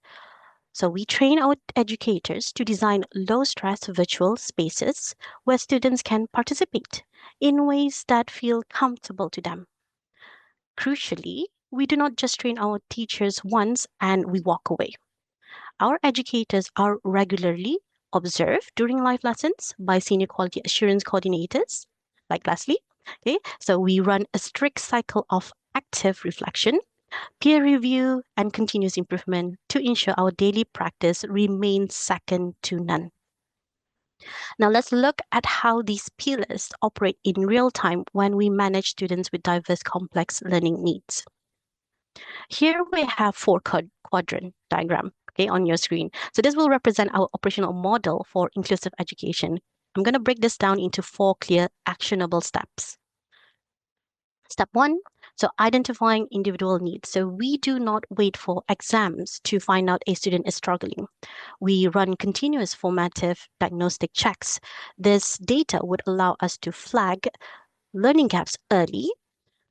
So we train our educators to design low-stress virtual spaces where students can participate in ways that feel comfortable to them. Crucially, we do not just train our teachers once and we walk away. Our educators are regularly observed during live lessons by senior quality assurance coordinators like Leslie. Okay, so we run a strict cycle of active reflection, peer review, and continuous improvement to ensure our daily practice remains second to none. Now let's look at how these pillars operate in real time when we manage students with diverse complex learning needs. Here we have four quadrant diagram, okay, on your screen. So this will represent our operational model for inclusive education. I'm going to break this down into four clear actionable steps. Step one, so identifying individual needs. So we do not wait for exams to find out a student is struggling. We run continuous formative diagnostic checks. This data would allow us to flag learning gaps early,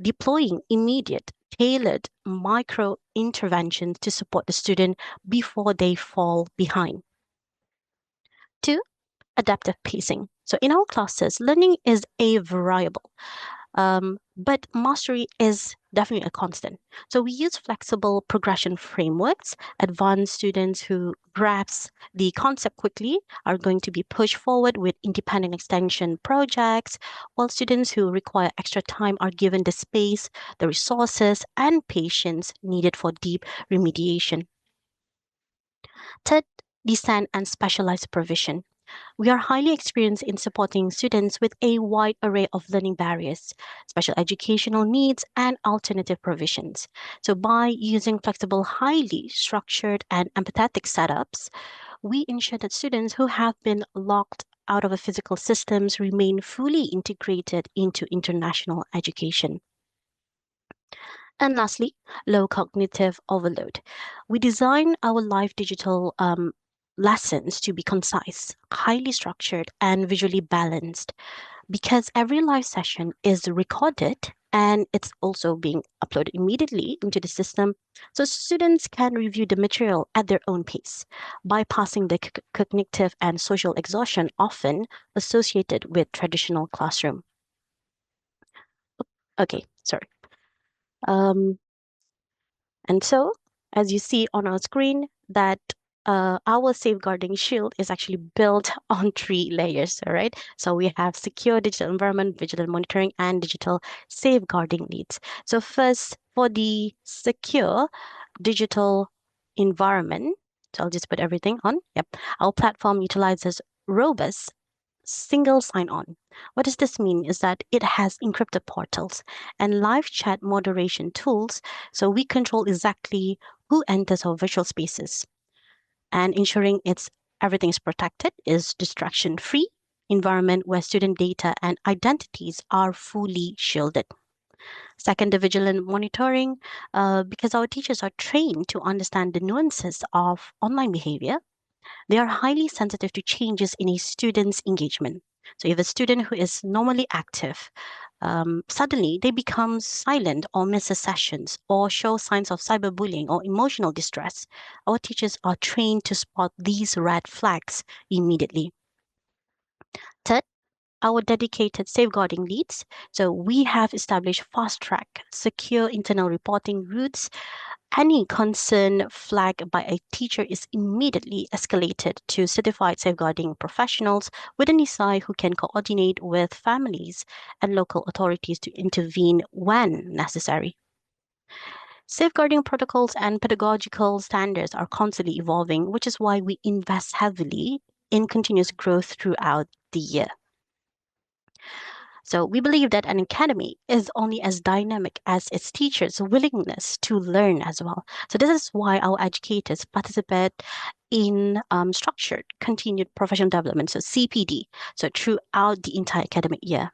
deploying immediate tailored micro interventions to support the student before they fall behind. Two, adaptive pacing. So in our classes, learning is a variable, but mastery is definitely a constant. So we use flexible progression frameworks. Advanced students who grasp the concept quickly are going to be pushed forward with independent extension projects, while students who require extra time are given the space, the resources, and patience needed for deep remediation. Third, descent and specialized provision. We are highly experienced in supporting students with a wide array of learning barriers, special educational needs, and alternative provisions. So, by using flexible, highly structured, and empathetic setups, we ensure that students who have been locked out of a physical systems remain fully integrated into international education. And lastly, low cognitive overload. We design our live digital lessons to be concise, highly structured, and visually balanced because every live session is recorded and it's also being uploaded immediately into the system so students can review the material at their own pace, bypassing the cognitive and social exhaustion often associated with traditional classroom. Okay, sorry. Um, And so, as you see on our screen, that our safeguarding shield is actually built on three layers, all right? So we have secure digital environment, vigilant monitoring, and digital safeguarding needs. So first, for the secure digital environment, so I'll just put everything on. Yep. Our platform utilizes robust single sign-on. What does this mean is that it has encrypted portals and live chat moderation tools, so we control exactly who enters our virtual spaces. And ensuring everything is protected is distraction-free environment where student data and identities are fully shielded. Second, the vigilant monitoring, because our teachers are trained to understand the nuances of online behavior, they are highly sensitive to changes in a student's engagement. So if a student who is normally active, suddenly they become silent or misses sessions or show signs of cyberbullying or emotional distress, our teachers are trained to spot these red flags immediately. Third, our dedicated safeguarding leads. So we have established fast track, secure internal reporting routes. Any concern flagged by a teacher is immediately escalated to certified safeguarding professionals within Nisai who can coordinate with families and local authorities to intervene when necessary. Safeguarding protocols and pedagogical standards are constantly evolving, which is why we invest heavily in continuous growth throughout the year. So we believe that an academy is only as dynamic as its teachers' willingness to learn as well. So this is why our educators participate in structured continued professional development, so CPD, so throughout the entire academic year.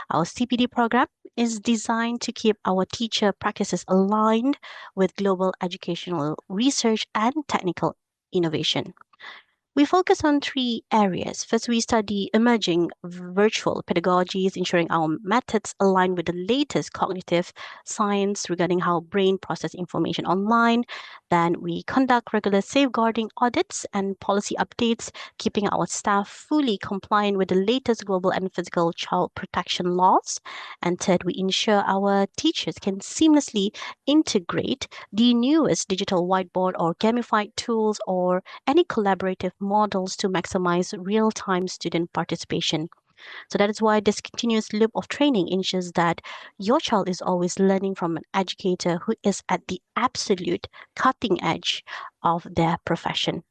Our CPD program is designed to keep our teacher practices aligned with global educational research and technical innovation. We focus on three areas. First, we study emerging virtual pedagogies, ensuring our methods align with the latest cognitive science regarding how brain process information online. Then we conduct regular safeguarding audits and policy updates, keeping our staff fully compliant with the latest global and physical child protection laws. And third, we ensure our teachers can seamlessly integrate the newest digital whiteboard or gamified tools or any collaborative models to maximize real time student participation. So that is why this continuous loop of training ensures that your child is always learning from an educator who is at the absolute cutting edge of their profession.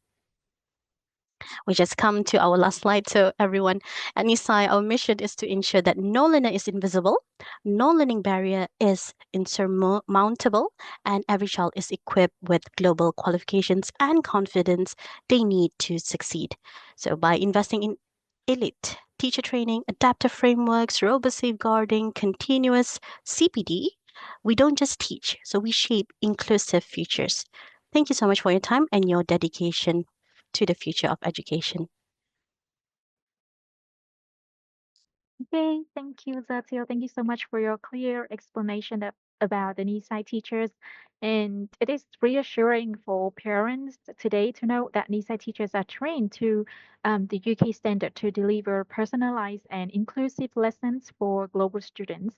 We just come to our last slide. So everyone, at Nisai, our mission is to ensure that no learner is invisible, no learning barrier is insurmountable, and every child is equipped with global qualifications and confidence they need to succeed. So by investing in elite teacher training, adaptive frameworks, robust safeguarding, continuous CPD, we don't just teach, so we shape inclusive futures. Thank you so much for your time and your dedication to the future of education. Okay, thank you, Zatio. Thank you so much for your clear explanation about the Nisai teachers. And it is reassuring for parents today to know that Nisai teachers are trained to the UK standard to deliver personalized and inclusive lessons for global students.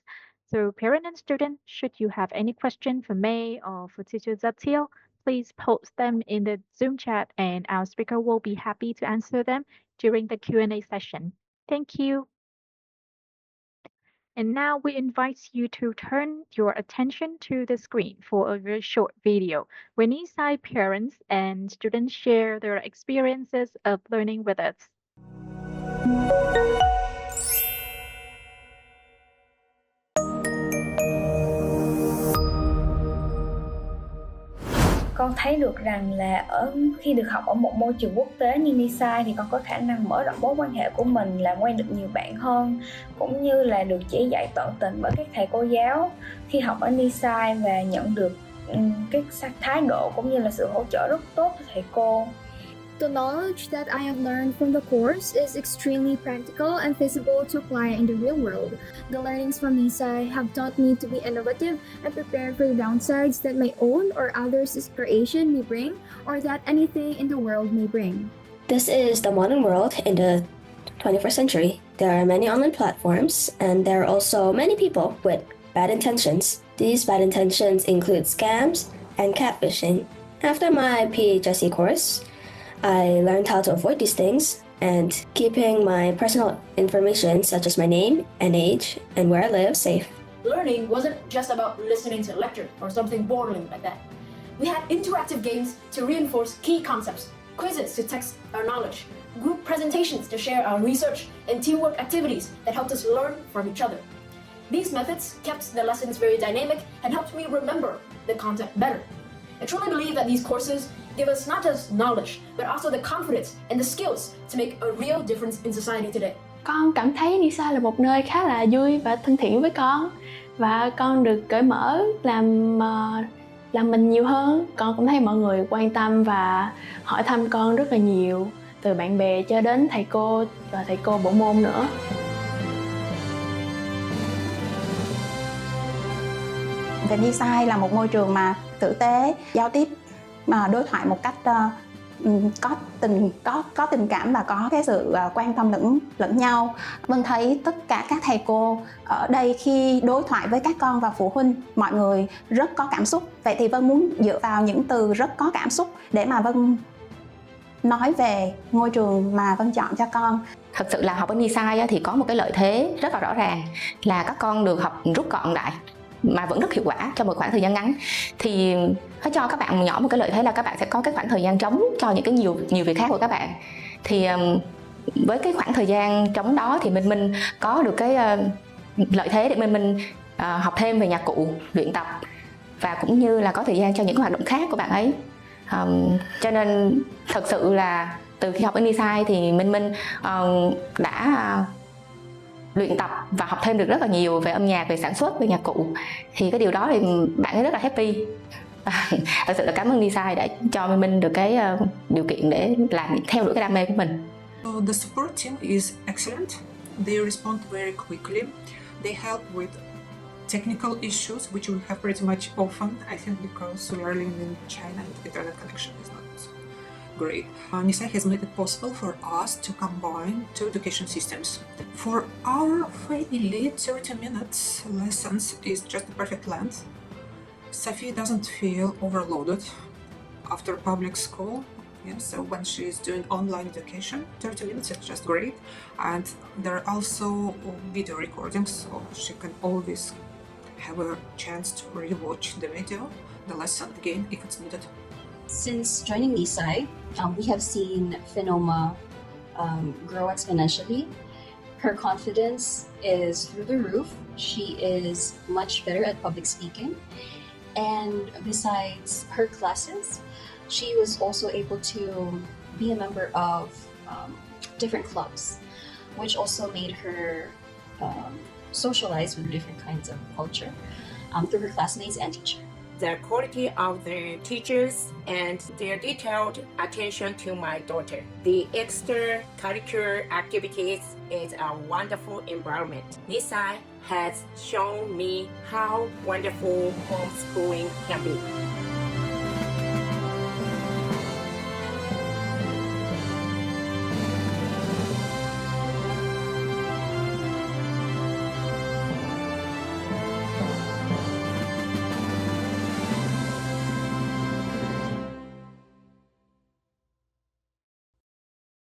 So, parent and student, should you have any question for May or for Teacher Zatil, please post them in the Zoom chat, and our speaker will be happy to answer them during the Q&A session. Thank you. And now we invite you to turn your attention to the screen for a very short video where Nisai parents and students share their experiences of learning with us. Con thấy được rằng là khi được học ở một môi trường quốc tế như Nisai thì con có khả năng mở rộng mối quan hệ của mình, làm quen được nhiều bạn hơn, cũng như là được chỉ dạy tận tình bởi các thầy cô giáo. Khi học ở Nisai và nhận được cái thái độ cũng như là sự hỗ trợ rất tốt từ thầy cô. The knowledge that I have learned from the course is extremely practical and feasible to apply in the real world. The learnings from Nisai have taught me to be innovative and prepared for the downsides that my own or others' creation may bring, or that anything in the world may bring. This is the modern world in the 21st century. There are many online platforms, and there are also many people with bad intentions. These bad intentions include scams and catfishing. After my PGCSE course, I learned how to avoid these things and keeping my personal information such as my name and age and where I live safe. Learning wasn't just about listening to a lecture or something boring like that. We had interactive games to reinforce key concepts, quizzes to test our knowledge, group presentations to share our research, and teamwork activities that helped us learn from each other. These methods kept the lessons very dynamic and helped me remember the content better. I truly believe that these courses give us not just knowledge, but also the confidence and the skills to make a real difference in society today. Con cảm thấy Nisai là một nơi khá là vui và thân thiện với con, và con được cởi mở làm mình nhiều hơn. Con cũng thấy mọi người quan tâm và hỏi thăm con rất là nhiều, từ bạn bè cho đến thầy cô và thầy cô bộ môn nữa. Về Nisai là một môi trường mà tử tế, giao tiếp, mà đối thoại một cách có tình cảm và có cái sự quan tâm lẫn nhau. Vân thấy tất cả các thầy cô ở đây khi đối thoại với các con và phụ huynh, mọi người rất có cảm xúc. Vậy thì Vân muốn dựa vào những từ rất có cảm xúc để mà Vân nói về ngôi trường mà Vân chọn cho con. Thật sự là học ở Nisai thì có một cái lợi thế rất là rõ ràng là các con được học rút gọn lại mà vẫn rất hiệu quả trong một khoảng thời gian ngắn. Thì nó cho các bạn nhỏ một cái lợi thế là các bạn sẽ có cái khoảng thời gian trống cho những cái nhiều việc khác của các bạn. Thì với cái khoảng thời gian trống đó thì mình có được cái lợi thế để mình học thêm về nhạc cụ, luyện tập và cũng như là có thời gian cho những hoạt động khác của bạn ấy. Cho nên thật sự là từ khi học ở Nisai thì mình đã luyện tập và học thêm được rất là nhiều về âm nhạc, về sản xuất, về nhạc cụ. Thì cái điều đó thì bạn ấy rất là happy. Thật sự là cảm ơn Nisai đã cho mình được cái điều kiện để làm theo đuổi cái đam mê của mình. The support team is excellent. They respond very quickly. They help with technical issues, which we have pretty much often, I think, because we are living in China and internet connection is not great. Nisai has made it possible for us to combine two education systems. For our family, 30 minutes lessons is just the perfect length. Sophie doesn't feel overloaded after public school. Yeah, so when she's doing online education, 30 minutes is just great. And there are also video recordings, so she can always have a chance to rewatch the video, the lesson again if it's needed. Since joining Nisai, we have seen Phenoma grow exponentially. Her confidence is through the roof. She is much better at public speaking. And besides her classes, she was also able to be a member of different clubs, which also made her socialize with different kinds of culture through her classmates and teachers. The quality of the teachers and their detailed attention to my daughter. The extracurricular activities is a wonderful environment. Nisai has shown me how wonderful homeschooling can be.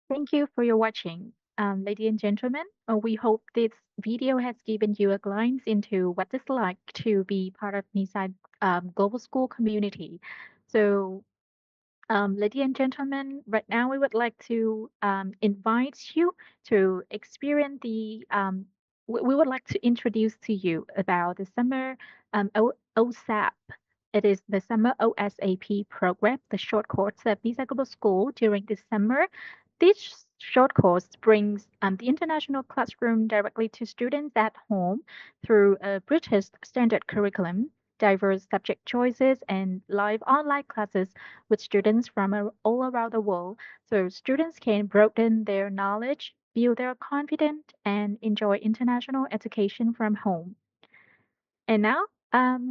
Thank you for your watching. Ladies and gentlemen, we hope this video has given you a glimpse into what it's like to be part of Nisai Global School community. So, ladies and gentlemen, right now we would like to invite you to experience we would like to introduce to you about the summer OSAP. It is the summer OSAP program, the short course of Nisai Global School during this summer. This short course brings the international classroom directly to students at home through a British standard curriculum, diverse subject choices, and live online classes with students from all around the world. So students can broaden their knowledge, build their confidence, and enjoy international education from home. And now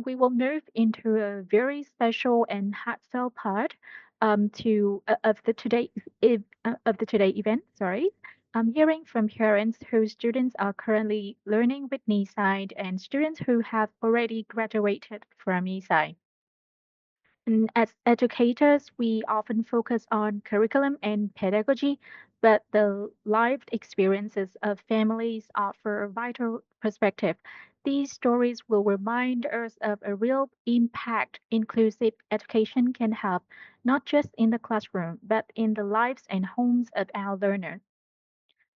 we will move into a very special and heartfelt part of the today event. Sorry, I'm hearing from parents whose students are currently learning with Nisai and students who have already graduated from Nisai. And as educators, we often focus on curriculum and pedagogy, but the lived experiences of families offer a vital perspective. These stories will remind us of a real impact inclusive education can have, not just in the classroom, but in the lives and homes of our learners.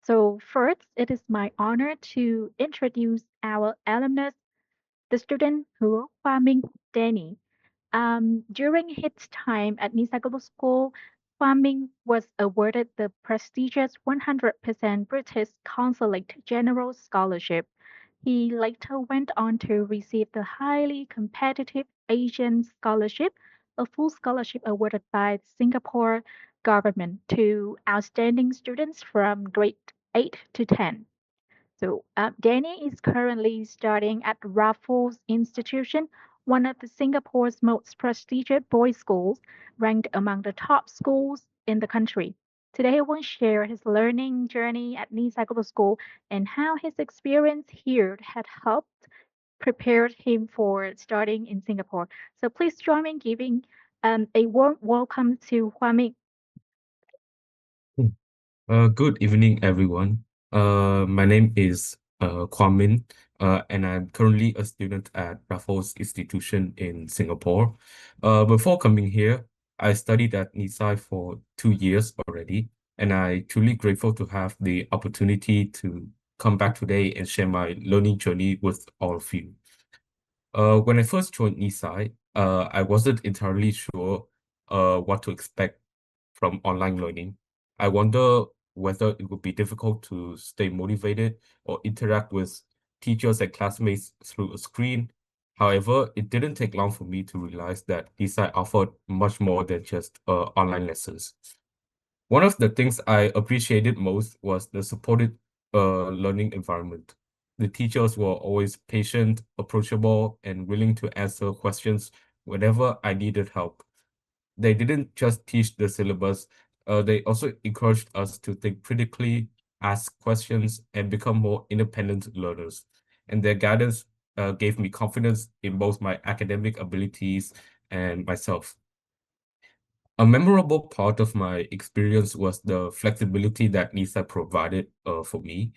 So, first, it is my honor to introduce our alumnus, the student who farming Danny. During his time at Nisai Global School, Kwame was awarded the prestigious 100% British Consulate General Scholarship. He later went on to receive the highly competitive Asian Scholarship, a full scholarship awarded by the Singapore government to outstanding students from grade 8 to 10. So, Danny is currently studying at Raffles Institution, one of the Singapore's most prestigious boys' schools, ranked among the top schools in the country. Today, he will share his learning journey at Nisai Global School and how his experience here had helped prepare him for studying in Singapore. So, please join me in giving a warm welcome to Hua Good evening, everyone. My name is Kwame, and I'm currently a student at Raffles Institution in Singapore. Before coming here, I studied at Nisai for 2 years already, and I'm truly grateful to have the opportunity to come back today and share my learning journey with all of you. When I first joined Nisai, I wasn't entirely sure what to expect from online learning. I wonder whether it would be difficult to stay motivated or interact with teachers and classmates through a screen. However, it didn't take long for me to realize that Nisai offered much more than just online lessons. One of the things I appreciated most was the supported learning environment. The teachers were always patient, approachable, and willing to answer questions whenever I needed help. They didn't just teach the syllabus, they also encouraged us to think critically, ask questions, and become more independent learners. And their guidance gave me confidence in both my academic abilities and myself. A memorable part of my experience was the flexibility that Nisai provided for me,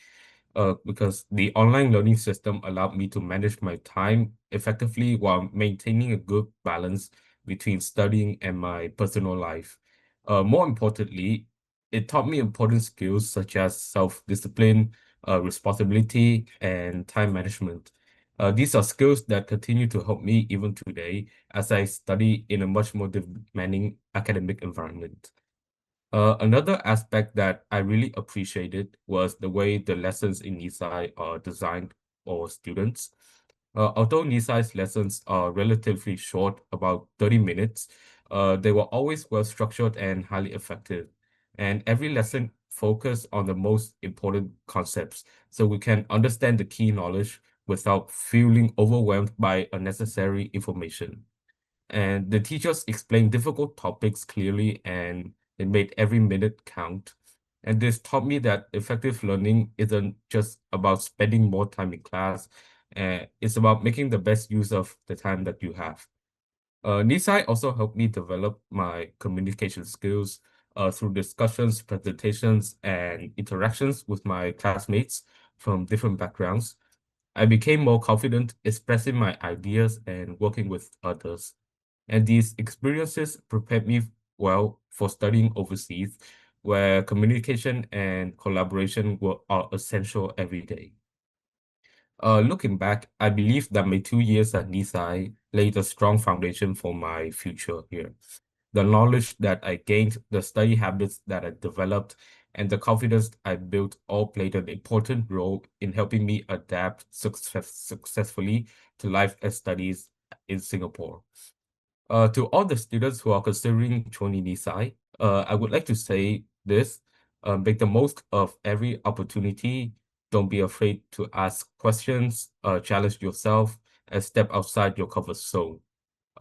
because the online learning system allowed me to manage my time effectively while maintaining a good balance between studying and my personal life. More importantly, it taught me important skills such as self-discipline, responsibility, and time management. These are skills that continue to help me even today as I study in a much more demanding academic environment. Another aspect that I really appreciated was the way the lessons in Nisai are designed for students. Although Nisai's lessons are relatively short, about 30 minutes, they were always well structured and highly effective. And every lesson focused on the most important concepts so we can understand the key knowledge without feeling overwhelmed by unnecessary information. And the teachers explained difficult topics clearly, and it made every minute count. And this taught me that effective learning isn't just about spending more time in class, it's about making the best use of the time that you have. Nisai also helped me develop my communication skills through discussions, presentations, and interactions with my classmates from different backgrounds. I became more confident expressing my ideas and working with others. And these experiences prepared me well for studying overseas, where communication and collaboration are essential every day. Looking back, I believe that my 2 years at Nisai laid a strong foundation for my future here. The knowledge that I gained, the study habits that I developed, and the confidence I built all played an important role in helping me adapt successfully to life and studies in Singapore. To all the students who are considering joining Nisai, I would like to say this, make the most of every opportunity. Don't be afraid to ask questions, challenge yourself, and step outside your comfort zone.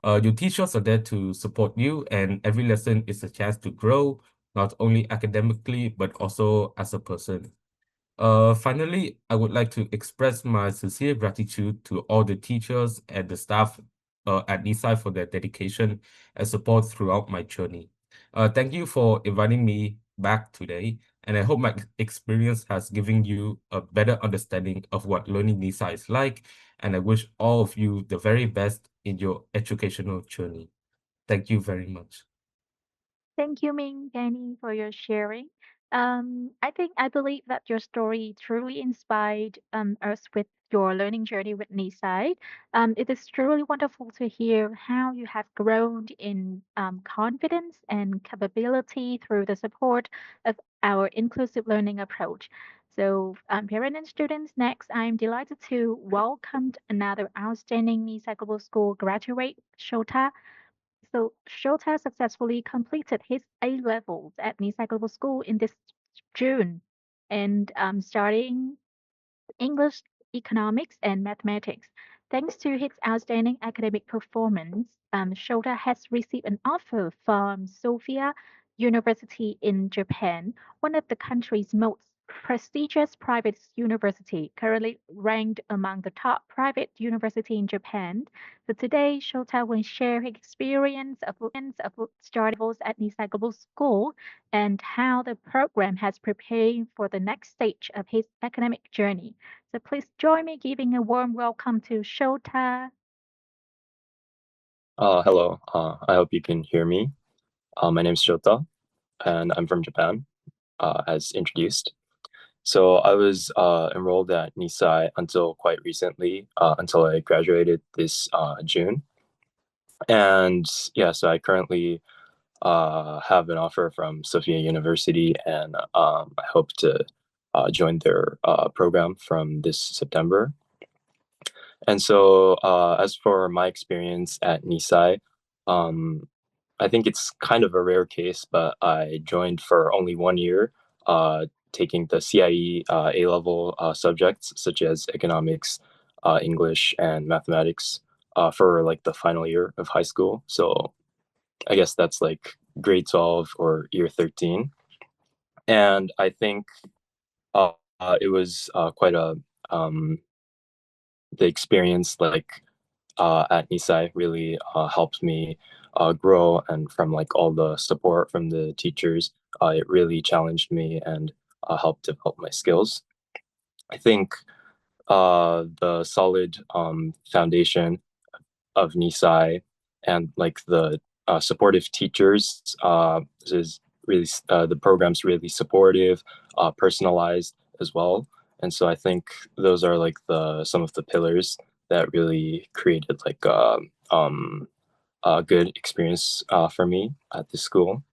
Your teachers are there to support you, and every lesson is a chance to grow, not only academically, but also as a person. Finally, I would like to express my sincere gratitude to all the teachers and the staff at Nisai for their dedication and support throughout my journey. Thank you for inviting me back today, and I hope my experience has given you a better understanding of what learning Nisai is like, and I wish all of you the very best in your educational journey. Thank you very much. Thank you, Ming, Danny, for your sharing. I believe that your story truly inspired us with your learning journey with Nisai. It is truly wonderful to hear how you have grown in confidence and capability through the support of our inclusive learning approach. So, parents and students, next, I'm delighted to welcome another outstanding Nisai Global School graduate, Shota. So Shota successfully completed his A levels at Nisai Global School in this June, and studying English, economics, and mathematics. Thanks to his outstanding academic performance, Shota has received an offer from Sofia University in Japan, one of the country's most prestigious private university, currently ranked among the top private university in Japan. So today, Shota will share his experience of studies at Nisai Global School and how the program has prepared him for the next stage of his academic journey. So please join me giving a warm welcome to Shota. Hello, I hope you can hear me. My name's Shota, and I'm from Japan, as introduced. So I was enrolled at Nisai until quite recently, until I graduated this June. And yeah, so I currently have an offer from Sophia University, and I hope to join their program from this September. And so, as for my experience at Nisai, um, I think it's kind of a rare case, but I joined for only 1 year, taking the CIE A level subjects such as economics, English, and mathematics for like the final year of high school. So I guess that's like grade 12 or year 13. And I think it was quite a the experience like at Nisai really helped me grow, and from like all the support from the teachers, it really challenged me and helped develop my skills. I think the solid foundation of Nisai and like the supportive teachers is really the program's really supportive, personalized as well. And so I think those are like the some of the pillars that really created like a good experience for me at the school.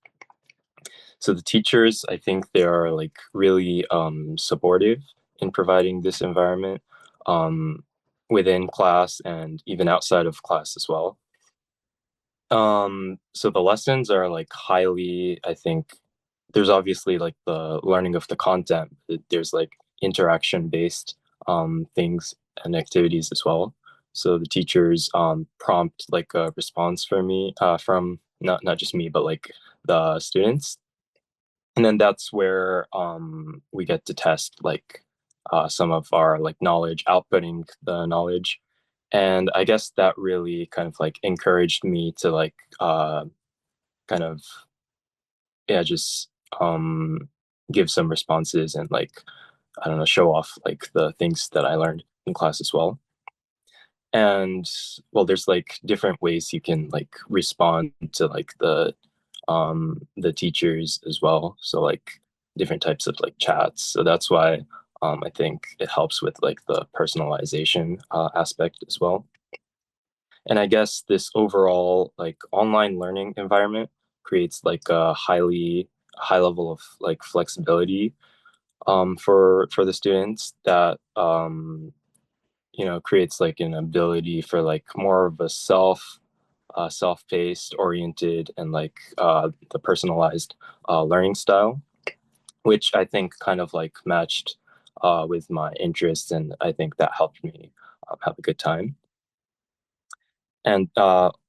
So the teachers, I think they are like really supportive in providing this environment um, within class and even outside of class as well. So the lessons are like highly, I think there's obviously like the learning of the content. There's like interaction based things and activities as well. So the teachers prompt like a response for me from not just me, but like the students. And then that's where we get to test like some of our like knowledge, outputting the knowledge. And I guess that really kind of like encouraged me to like kind of just give some responses and like I don't know, show off like the things that I learned in class as well. And well, there's like different ways you can like respond to like the teachers as well. So like different types of like chats. So that's why I think it helps with like the personalization aspect as well. And I guess this overall like online learning environment creates like a high level of like flexibility for the students that creates like an ability for like more of a self-paced oriented and like the personalized learning style, which I think kind of like matched with my interests, and I think that helped me have a good time. And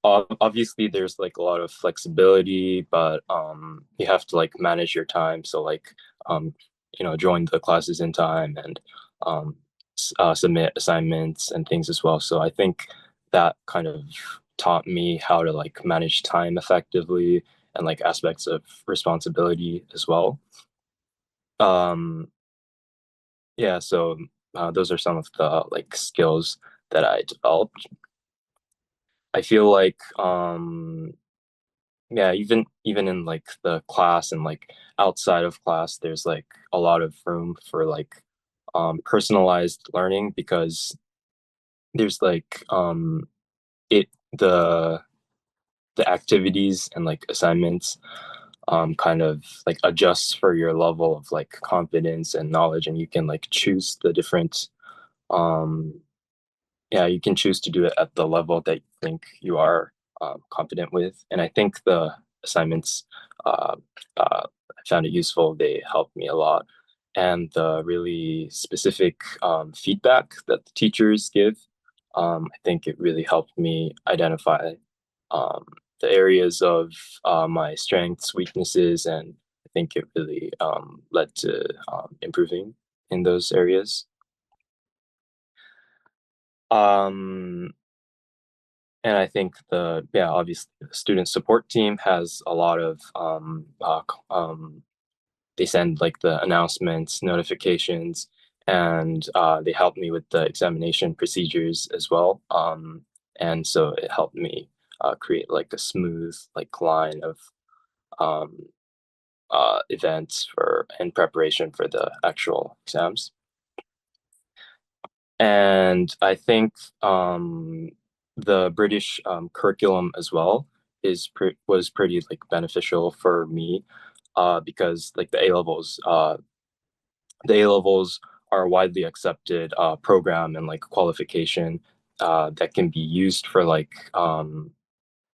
obviously there's like a lot of flexibility, but you have to like manage your time. So like join the classes in time and submit assignments and things as well. So I think that kind of taught me how to like manage time effectively and like aspects of responsibility as well. Yeah, so those are some of the like skills that I developed. I feel like yeah, even in like the class and like outside of class, there's like a lot of room for like personalized learning, because there's like it the activities and like assignments kind of like adjusts for your level of like confidence and knowledge, and you can like choose the different um yeah, you can choose to do it at the level that you think you are confident with. And I think the assignments, uh, I found it useful. They helped me a lot. And the really specific feedback that the teachers give, I think it really helped me identify um, the areas of my strengths, weaknesses, and I think it really led to improving in those areas. Um, And I think obviously the student support team has a lot of they send like the announcements, notifications, and they help me with the examination procedures as well. And so it helped me create like a smooth like line of um, events for in preparation for the actual exams. And I think the British curriculum as well was pretty like beneficial for me because like the A levels are a widely accepted program and like qualification that can be used for like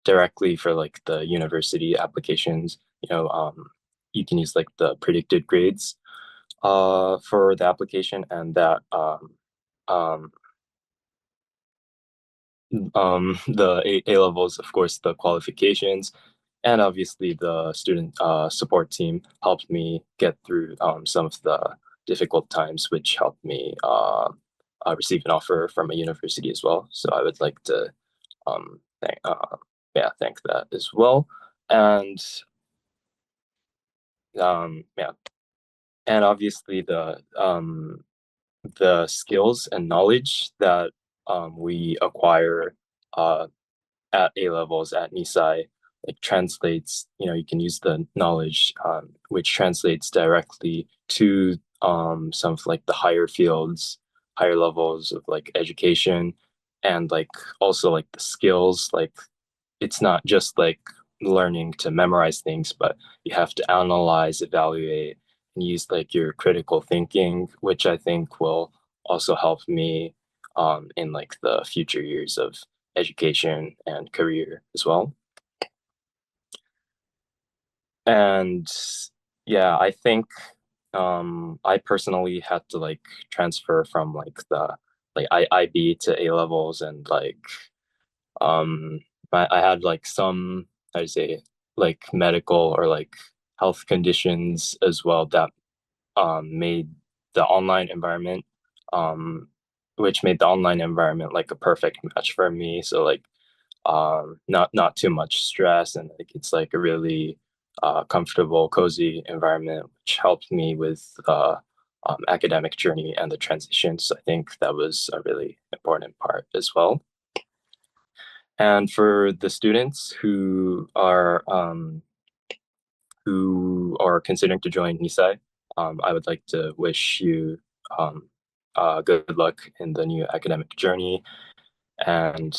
directly for like the university applications. You can use like the predicted grades for the application, and that um, the A levels, of course, the qualifications, and obviously the student support team helped me get through some of the difficult times, which helped me receive an offer from a university as well. So I would like to thank thank that as well. And yeah, and obviously the skills and knowledge that we acquire at A levels at Nisai, like translates, you can use the knowledge which translates directly to some of like the higher fields, higher levels of like education, and like also like the skills. Like it's not just like learning to memorize things, but you have to analyze, evaluate, and use like your critical thinking, which I think will also help me in like the future years of education and career as well. And yeah, I think I personally had to like transfer from like the like IB to A levels, and like I had like some, I'd say, like medical or like health conditions as well that made the online environment which made the online environment like a perfect match for me. So like not too much stress, and like it's like a really comfortable, cozy environment, which helped me with academic journey and the transitions. I think that was a really important part as well. And for the students who are considering to join Nisai, I would like to wish you good luck in the new academic journey. And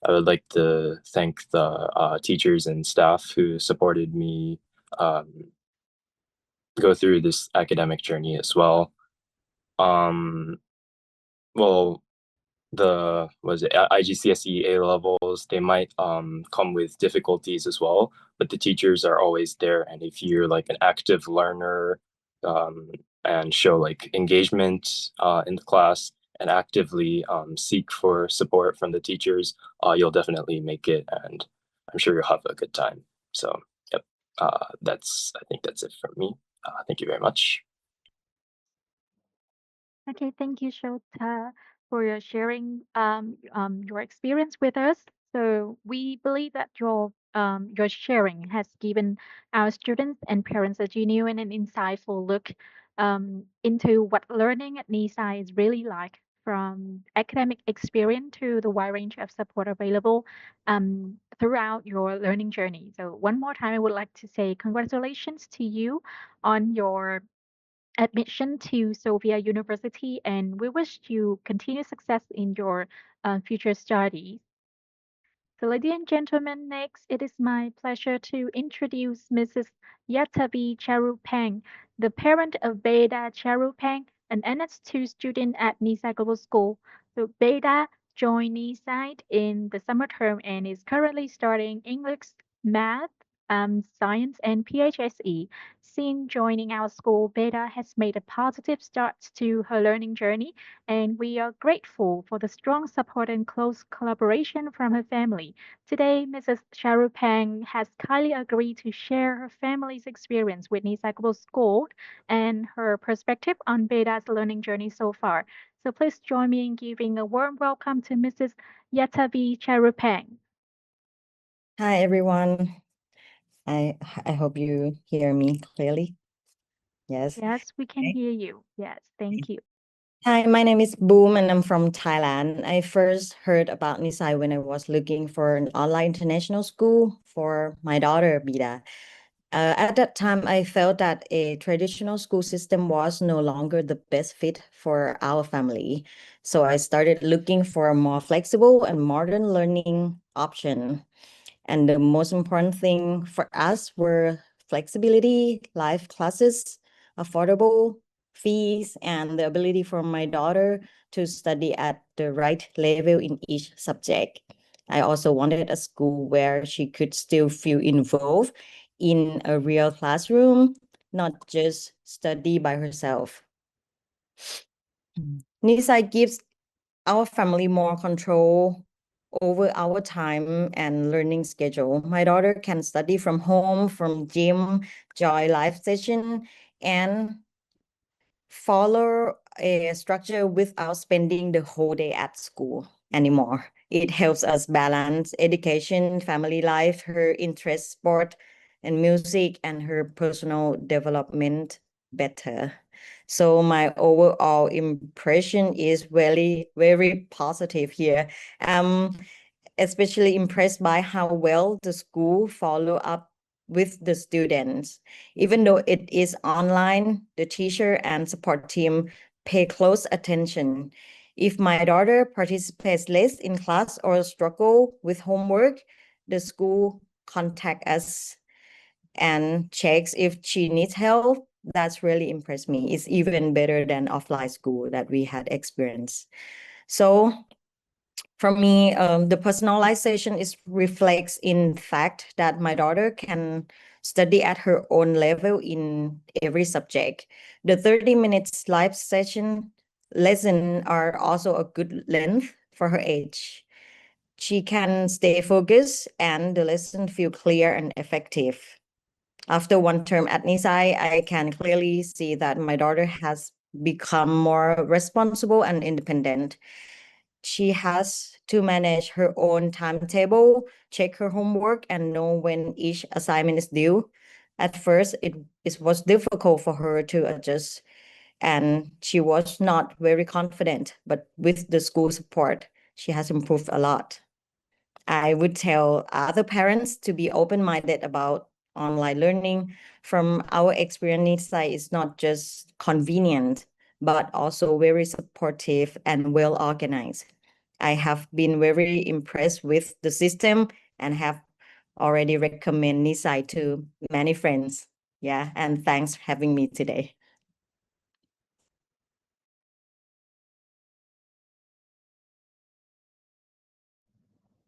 I would like to thank the teachers and staff who supported me go through this academic journey as well. Well, the was it IGCSE A levels, they might come with difficulties as well, but the teachers are always there. And if you're like an active learner and show like engagement in the class and actively seek for support from the teachers, you'll definitely make it, and I'm sure you'll have a good time. So yep, I think that's it from me. Thank you very much. Okay, thank you, Shota, for your sharing your experience with us. So we believe that your sharing has given our students and parents a genuine and insightful look into what learning at NISA is really like, from academic experience to the wide range of support available throughout your learning journey. So one more time, I would like to say congratulations to you on your admission to Sofia University, and we wish you continued success in your future studies. So, ladies and gentlemen, next it is my pleasure to introduce Mrs. Yatavi Charupang, the parent of Beda Charupang, an NS2 student at Nisai Global School. So, Beda joined Nisai in the summer term and is currently studying English, math, science, and PHSE. Since joining our school, Beda has made a positive start to her learning journey, and we are grateful for the strong support and close collaboration from her family. Today, Mrs. Charupang has kindly agreed to share her family's experience with Nisai Global School and her perspective on Beda's learning journey so far. So please join me in giving a warm welcome to Mrs. Yatavi Charupang. Hi, everyone. I hope you hear me clearly. Yes. Yes, we can Okay. hear you. Yes, thank you. Hi, my name is Boom and I'm from Thailand. I first heard about Nisai when I was looking for an online international school for my daughter, Bida. At that time, I felt that a traditional school system was no longer the best fit for our family. So I started looking for a more flexible and modern learning option. And the most important thing for us were flexibility, live classes, affordable fees, and the ability for my daughter to study at the right level in each subject. I also wanted a school where she could still feel involved in a real classroom, not just study by herself. Nisai gives our family more control over our time and learning schedule. My daughter can study from home, from gym, join live session, and follow a structure without spending the whole day at school anymore. It helps us balance education, family life, her interest, sport, and music, and her personal development better. So my overall impression is very, very positive here. Especially impressed by how well the school follow up with the students. Even though it is online, the teacher and support team pay close attention. If my daughter participates less in class or struggle with homework, the school contact us and checks if she needs help. That's really impressed me. It's even better than offline school that we had experienced. So for me, the personalization is reflects in fact that my daughter can study at her own level in every subject. The 30 minutes live session lesson are also a good length for her age. She can stay focused and the lesson feel clear and effective. After one term at Nisai, I can clearly see that my daughter has become more responsible and independent. She has to manage her own timetable, check her homework, and know when each assignment is due. At first, it was difficult for her to adjust, and she was not very confident, but with the school support, she has improved a lot. I would tell other parents to be open-minded about online learning. From our experience, Nisai is not just convenient, but also very supportive and well organized. I have been very impressed with the system and have already recommend Nisai to many friends. Yeah, and thanks for having me today.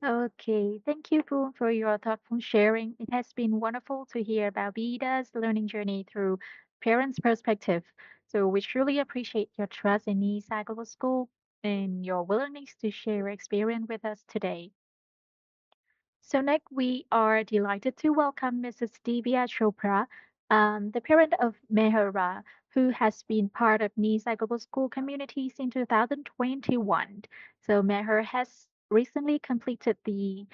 Okay, thank you, Boon, for your thoughtful sharing. It has been wonderful to hear about Vida's learning journey through parents' perspective. So we truly appreciate your trust in Nisai Global School and your willingness to share your experience with us today. So next, we are delighted to welcome Mrs. Divya Chopra, the parent of Mehra, who has been part of Nisai Global School community since 2021. So Meher has recently completed the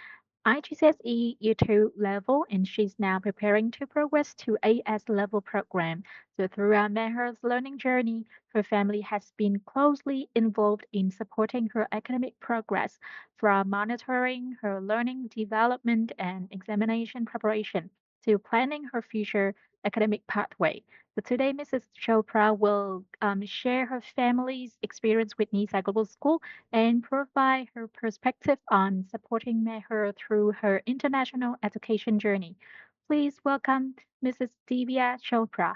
IGCSE Year 2 level, and she's now preparing to progress to AS level program. So throughout Meher's learning journey, her family has been closely involved in supporting her academic progress, from monitoring her learning development and examination preparation to planning her future academic pathway. So today, Mrs. Chopra will share her family's experience with Nisai Global School and provide her perspective on supporting her through her international education journey. Please welcome Mrs. Divya Chopra.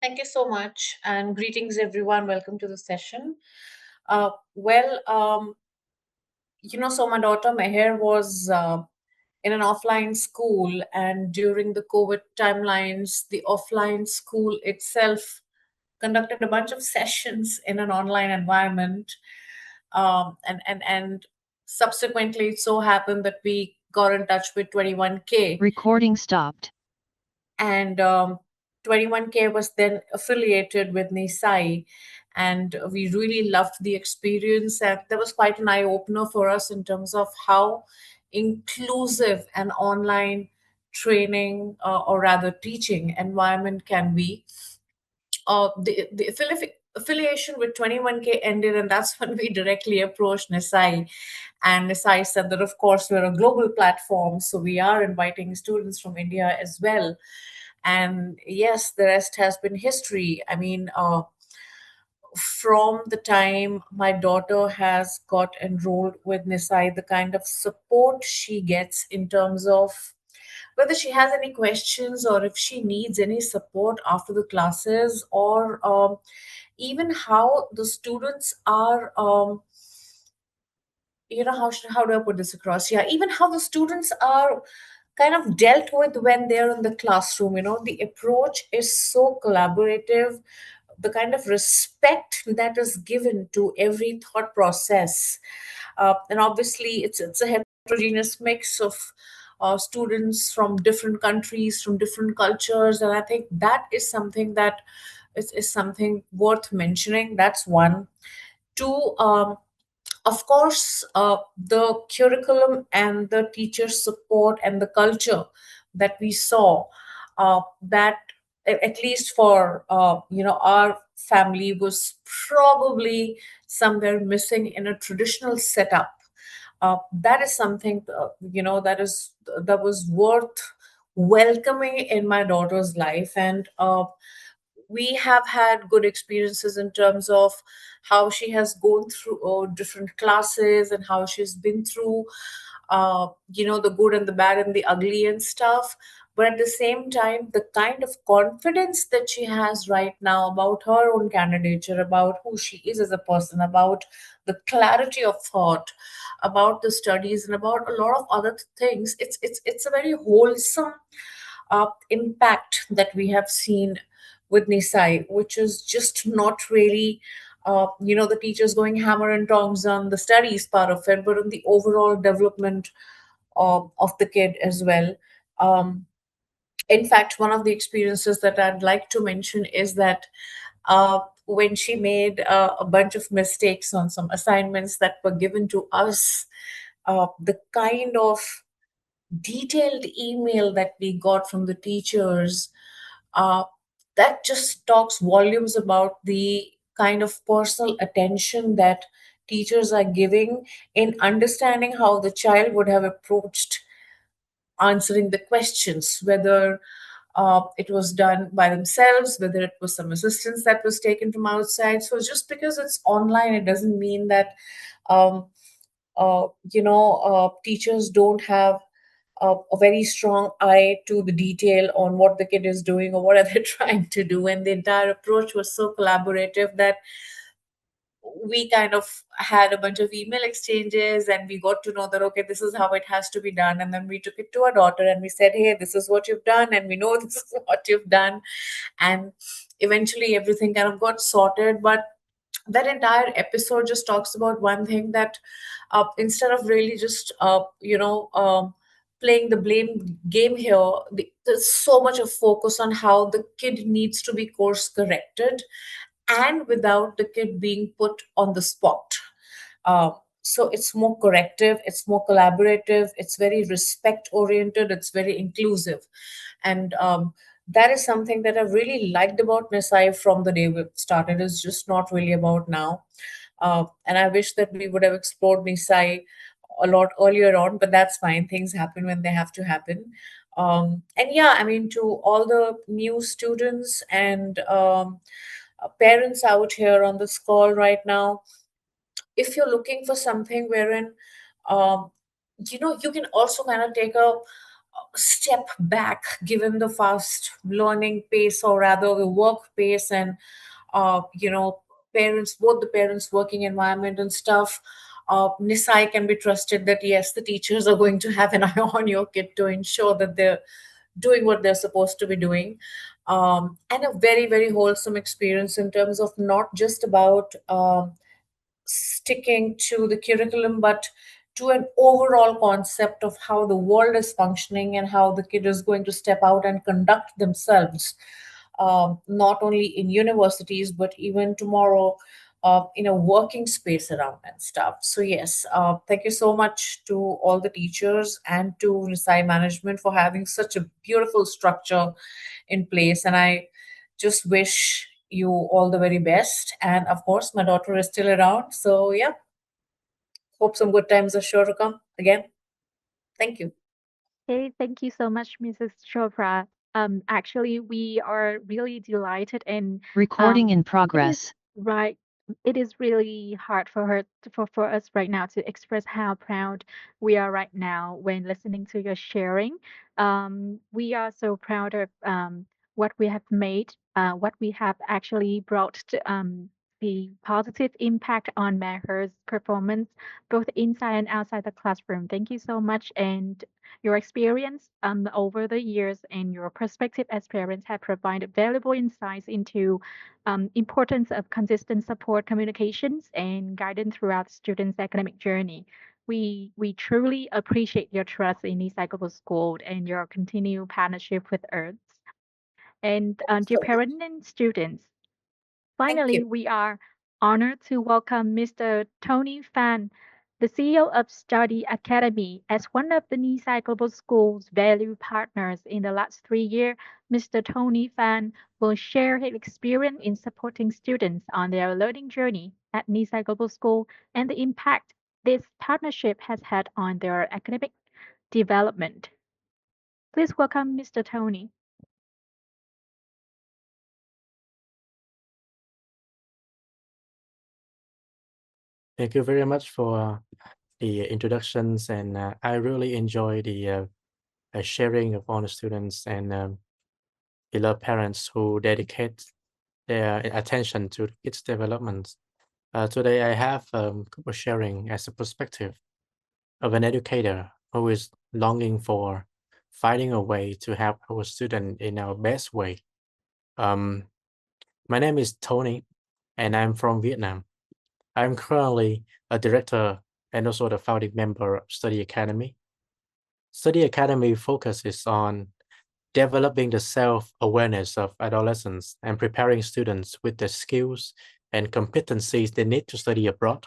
Thank you so much, and greetings, everyone. Welcome to the session. So my daughter Meher was in an offline school, and during the COVID timelines, the offline school itself conducted a bunch of sessions in an online environment, and subsequently, it so happened that we got in touch with 21K. Recording stopped. And 21K was then affiliated with Nisai, and we really loved the experience, and that was quite an eye-opener for us in terms of how inclusive an online training or rather teaching environment can be. The affiliation with 21K ended, and that's when we directly approached Nisai. And Nisai said that, of course, we're a global platform, so we are inviting students from India as well. And yes, the rest has been history. I mean, from the time my daughter has got enrolled with Nisai, the kind of support she gets in terms of whether she has any questions or if she needs any support after the classes, or even how the students are, how do I put this across? Yeah, even how the students are kind of dealt with when they're in the classroom. The approach is so collaborative, the kind of respect that is given to every thought process. And obviously, it's a heterogeneous mix of students from different countries, from different cultures, and I think that is something that is something worth mentioning. That's one. Two, of course, the curriculum and the teacher support and the culture that we saw, that at least for our family, was probably somewhere missing in a traditional setup. That is something that was worth welcoming in my daughter's life, and we have had good experiences in terms of how she has gone through different classes, and how she's been through the good and the bad and the ugly and stuff. But at the same time, the kind of confidence that she has right now about her own candidature, about who she is as a person, about the clarity of thought, about the studies, and about a lot of other things, it's a very wholesome impact that we have seen with Nisai, which is just not really, the teachers going hammer and tongs on the studies part of it, but on the overall development of the kid as well. Um, in fact, one of the experiences that I'd like to mention is that when she made a bunch of mistakes on some assignments that were given to us, the kind of detailed email that we got from the teachers, uh, that just talks volumes about the kind of personal attention that teachers are giving in understanding how the child would have approached answering the questions, whether it was done by themselves, whether it was some assistance that was taken from outside. So just because it's online, it doesn't mean that um, teachers don't have a very strong eye to the detail on what the kid is doing or what are they trying to do. And the entire approach was so collaborative that we kind of had a bunch of email exchanges, and we got to know that okay, this is how it has to be done. And then we took it to our daughter and we said, hey, this is what you've done, and we know this is what you've done. And eventually everything kind of got sorted. But that entire episode just talks about one thing, that instead of really just playing the blame game here, there's so much of focus on how the kid needs to be course corrected and without the kid being put on the spot. Uh, so it's more corrective, it's more collaborative, it's very respect oriented, it's very inclusive. And that is something that I really liked about Nisai from the day we started. It's just not really about now. And I wish that we would have explored Nisai a lot earlier on, but that's fine. Things happen when they have to happen. And yeah, I mean, to all the new students and parents out here on this call right now, if you're looking for something wherein um, you can also kind of take a step back given the fast learning pace, or rather the work pace, and parents, both the parents working environment and stuff, Nisai can be trusted that yes, the teachers are going to have an eye on your kid to ensure that they're doing what they're supposed to be doing. And a very, very wholesome experience in terms of not just about sticking to the curriculum, but to an overall concept of how the world is functioning and how the kid is going to step out and conduct themselves, not only in universities, but even tomorrow in a working space around and stuff. So, yes, thank you so much to all the teachers and to Nisai management for having such a beautiful structure in place. And I just wish you all the very best. And of course, my daughter is still around. So, yeah, hope some good times are sure to come again. Thank you. Okay, thank you so much, Mrs. Chopra. Actually, we are really delighted, and Recording in it is progress. right. It is really hard for her for us right now to express how proud we are right now when listening to your sharing. We are so proud of what we have made, what we have actually brought to the positive impact on Meher's performance, both inside and outside the classroom. Thank you so much, and your experience over the years and your perspective as parents have provided valuable insights into importance of consistent support, communications, and guidance throughout the students' academic journey. We truly appreciate your trust in Nisai Global School and your continued partnership with us. And dear parents and students, Thank finally, you. we are honored to welcome Mr. Tony Fan, the CEO of Study Academy, as one of the Nisai Global School's value partners in the last 3 years. Mr. Tony Fan will share his experience in supporting students on their learning journey at Nisai Global School and the impact this partnership has had on their academic development. Please welcome Mr. Tony. Thank you very much for the introductions, and I really enjoy the sharing of all the students and beloved parents who dedicate their attention to kids' development. Today, I have sharing as a perspective of an educator who is longing for finding a way to help our student in our best way. My name is Tony, and I'm from Vietnam. I'm currently a director and also the founding member of Study Academy. Study Academy focuses on developing the self-awareness of adolescents and preparing students with the skills and competencies they need to study abroad.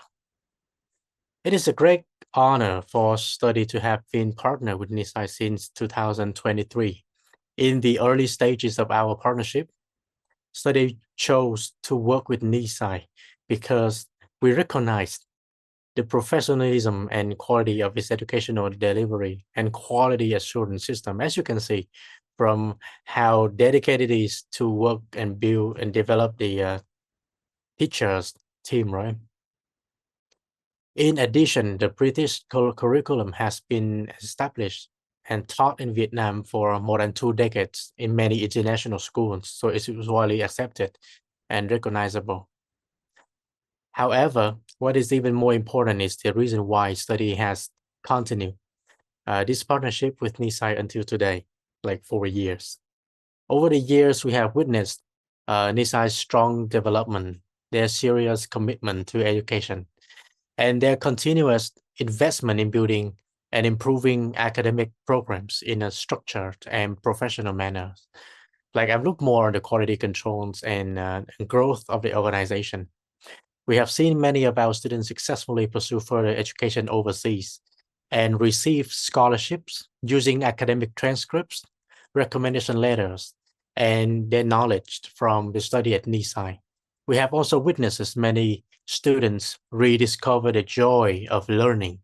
It is a great honor for Study to have been partnered with Nisai since 2023. In the early stages of our partnership, Study chose to work with Nisai because we recognized the professionalism and quality of its educational delivery and quality assurance system, as you can see from how dedicated it is to work and build and develop the teachers team, right? In addition, the British curriculum has been established and taught in Vietnam for more than 2 decades in many international schools, so it's widely accepted and recognizable. However, what is even more important is the reason why Study has continued this partnership with Nisai until today, like 4 years. Over the years, we have witnessed Nisai's strong development, their serious commitment to education, and their continuous investment in building and improving academic programs in a structured and professional manner. Like I've looked more on the quality controls and growth of the organization. We have seen many of our students successfully pursue further education overseas and receive scholarships using academic transcripts, recommendation letters, and their knowledge from the study at Nisai. We have also witnessed as many students rediscover the joy of learning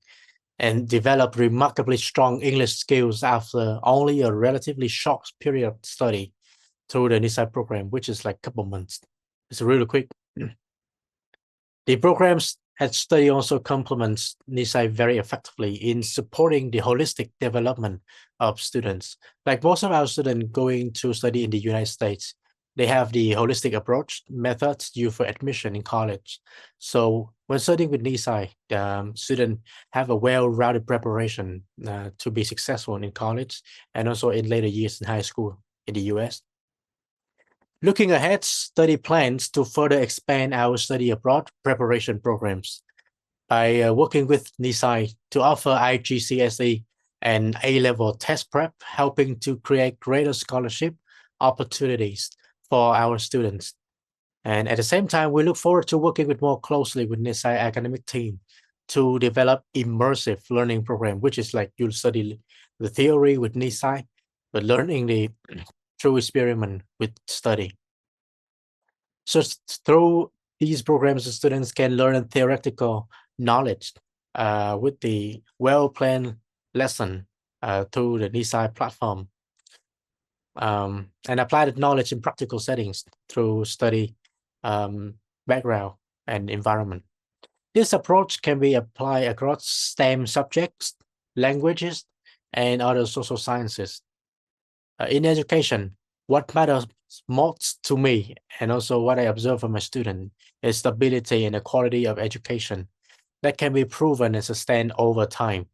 and develop remarkably strong English skills after only a relatively short period of study through the Nisai program, which is like a couple months. It's really quick. The programs at Study also complements Nisai very effectively in supporting the holistic development of students. Like most of our students going to study in the United States, they have the holistic approach methods used for admission in college. So when studying with Nisai, the students have a well-rounded preparation to be successful in college and also in later years in high school in the US. Looking ahead, Study plans to further expand our study abroad preparation programs by working with Nisai to offer GCSE and A-level test prep, helping to create greater scholarship opportunities for our students. And at the same time, we look forward to working with more closely with Nisai academic team to develop immersive learning program, which is like you'll study the theory with Nisai, but learning the true experiment with Study. So through these programs, the students can learn theoretical knowledge with the well-planned lesson through the Nisai platform and apply the knowledge in practical settings through Study background and environment. This approach can be applied across STEM subjects, languages, and other social sciences. In education, what matters most to me and also what I observe from my student is stability and the quality of education that can be proven and sustained over time.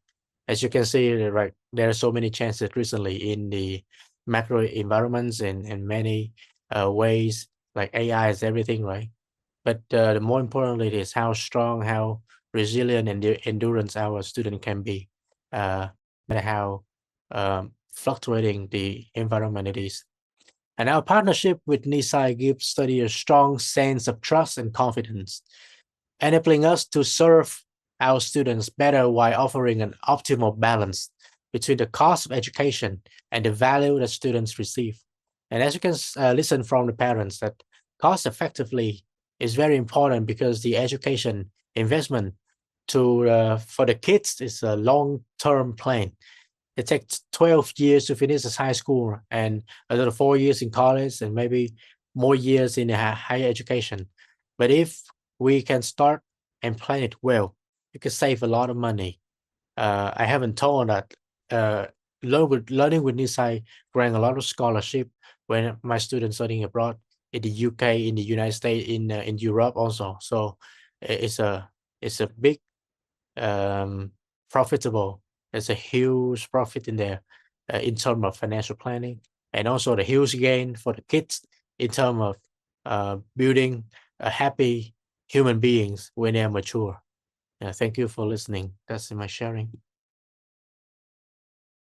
As you can see, right, there are so many chances recently in the macro environments and in many ways, like AI is everything, right? But the more importantly is how strong, how resilient and the endurance our student can be, no matter how fluctuating the environment it is. And our partnership with Nisai gives Study a strong sense of trust and confidence, enabling us to serve our students better while offering an optimal balance between the cost of education and the value that students receive. And as you can listen from the parents, that cost effectively is very important because the education investment for the kids is a long-term plan. It takes 12 years to finish high school and another 4 years in college and maybe more years in higher education. But if we can start and plan it well, you can save a lot of money. I haven't told that learning with Nisai grant a lot of scholarship when my students studying abroad in the UK, in the United States, in Europe also. So it's a big profitable. There's a huge profit in there in terms of financial planning, and also the huge gain for the kids in terms of building a happy human beings when they are mature. Thank you for listening. That's my sharing.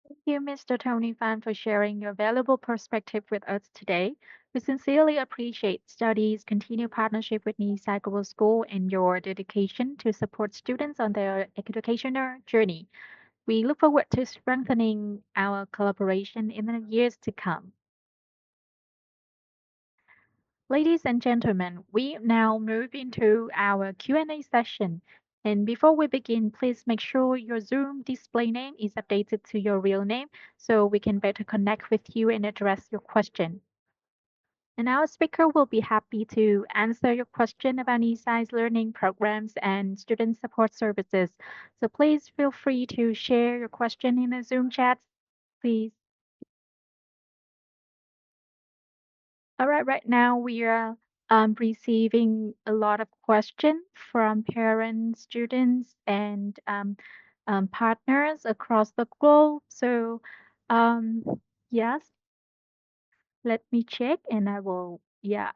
Thank you, Mr. Tony Fan, for sharing your valuable perspective with us today. We sincerely appreciate Study's continued partnership with Nisai Global School and your dedication to support students on their educational journey. We look forward to strengthening our collaboration in the years to come. Ladies and gentlemen, we now move into our Q&A session. And before we begin, please make sure your Zoom display name is updated to your real name so we can better connect with you and address your question. And our speaker will be happy to answer your question about Nisai's learning programs and student support services. So please feel free to share your question in the Zoom chat, please. All right, right now we are receiving a lot of questions from parents, students, and partners across the globe. So, um, yes, let me check and I will, yeah.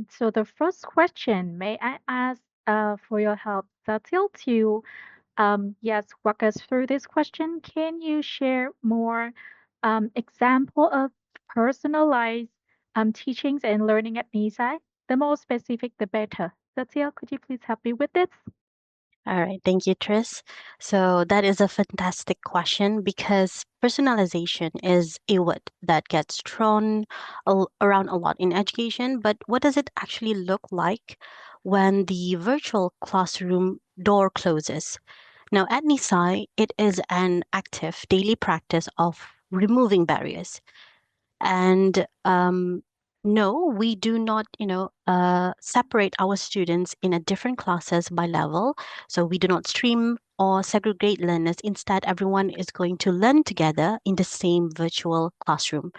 So the first question, may I ask for your help, Satil, to yes, walk us through this question. Can you share more example of personalized teachings and learning at Nisai? The more specific, the better. Satia, could you please help me with this? All right, thank you, Tris. So that is a fantastic question because personalization is a word that gets thrown around a lot in education. But what does it actually look like when the virtual classroom door closes? Now, at Nisai, it is an active daily practice of removing barriers. And no, we do not, separate our students in a different classes by level. So we do not stream or segregate learners. Instead, everyone is going to learn together in the same virtual classroom,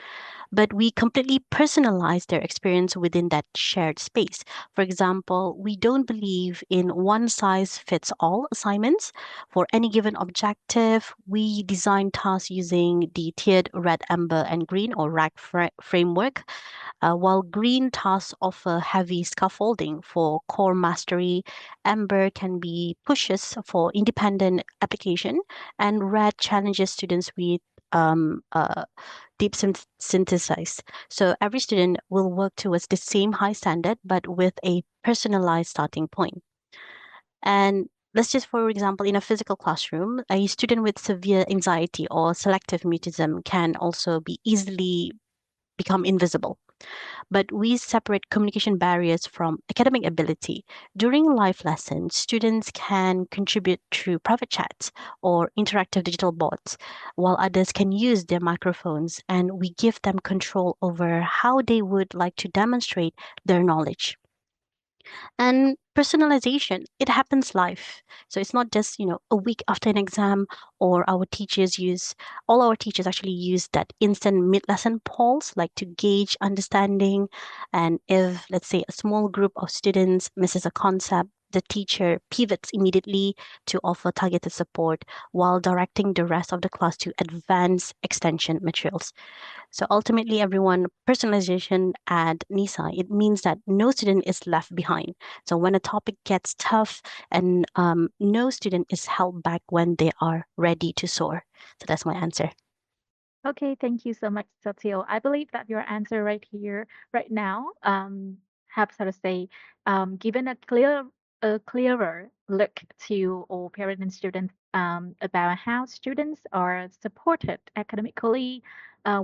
but we completely personalize their experience within that shared space. For example, we don't believe in one size fits all assignments. For any given objective, we design tasks using the tiered red, amber, and green or RAG framework. While green tasks offer heavy scaffolding for core mastery, amber can be pushes for independent application, and red challenges students with deep synthesize. So every student will work towards the same high standard, but with a personalized starting point. And let's just, for example, in a physical classroom, a student with severe anxiety or selective mutism can also be easily become invisible. But we separate communication barriers from academic ability. During live lessons, students can contribute through private chats or interactive digital boards, while others can use their microphones, and we give them control over how they would like to demonstrate their knowledge. And personalization, it happens live. So it's not just, a week after an exam, or all our teachers actually use that instant mid-lesson polls, like to gauge understanding. And if, let's say, a small group of students misses a concept, the teacher pivots immediately to offer targeted support while directing the rest of the class to advance extension materials. So ultimately, everyone, personalization at Nisai, it means that no student is left behind. So when a topic gets tough, and no student is held back when they are ready to soar. So that's my answer. Okay, thank you so much, Satil. I believe that your answer right here, right now, have sort of say, given a clearer look to all parents and students about how students are supported academically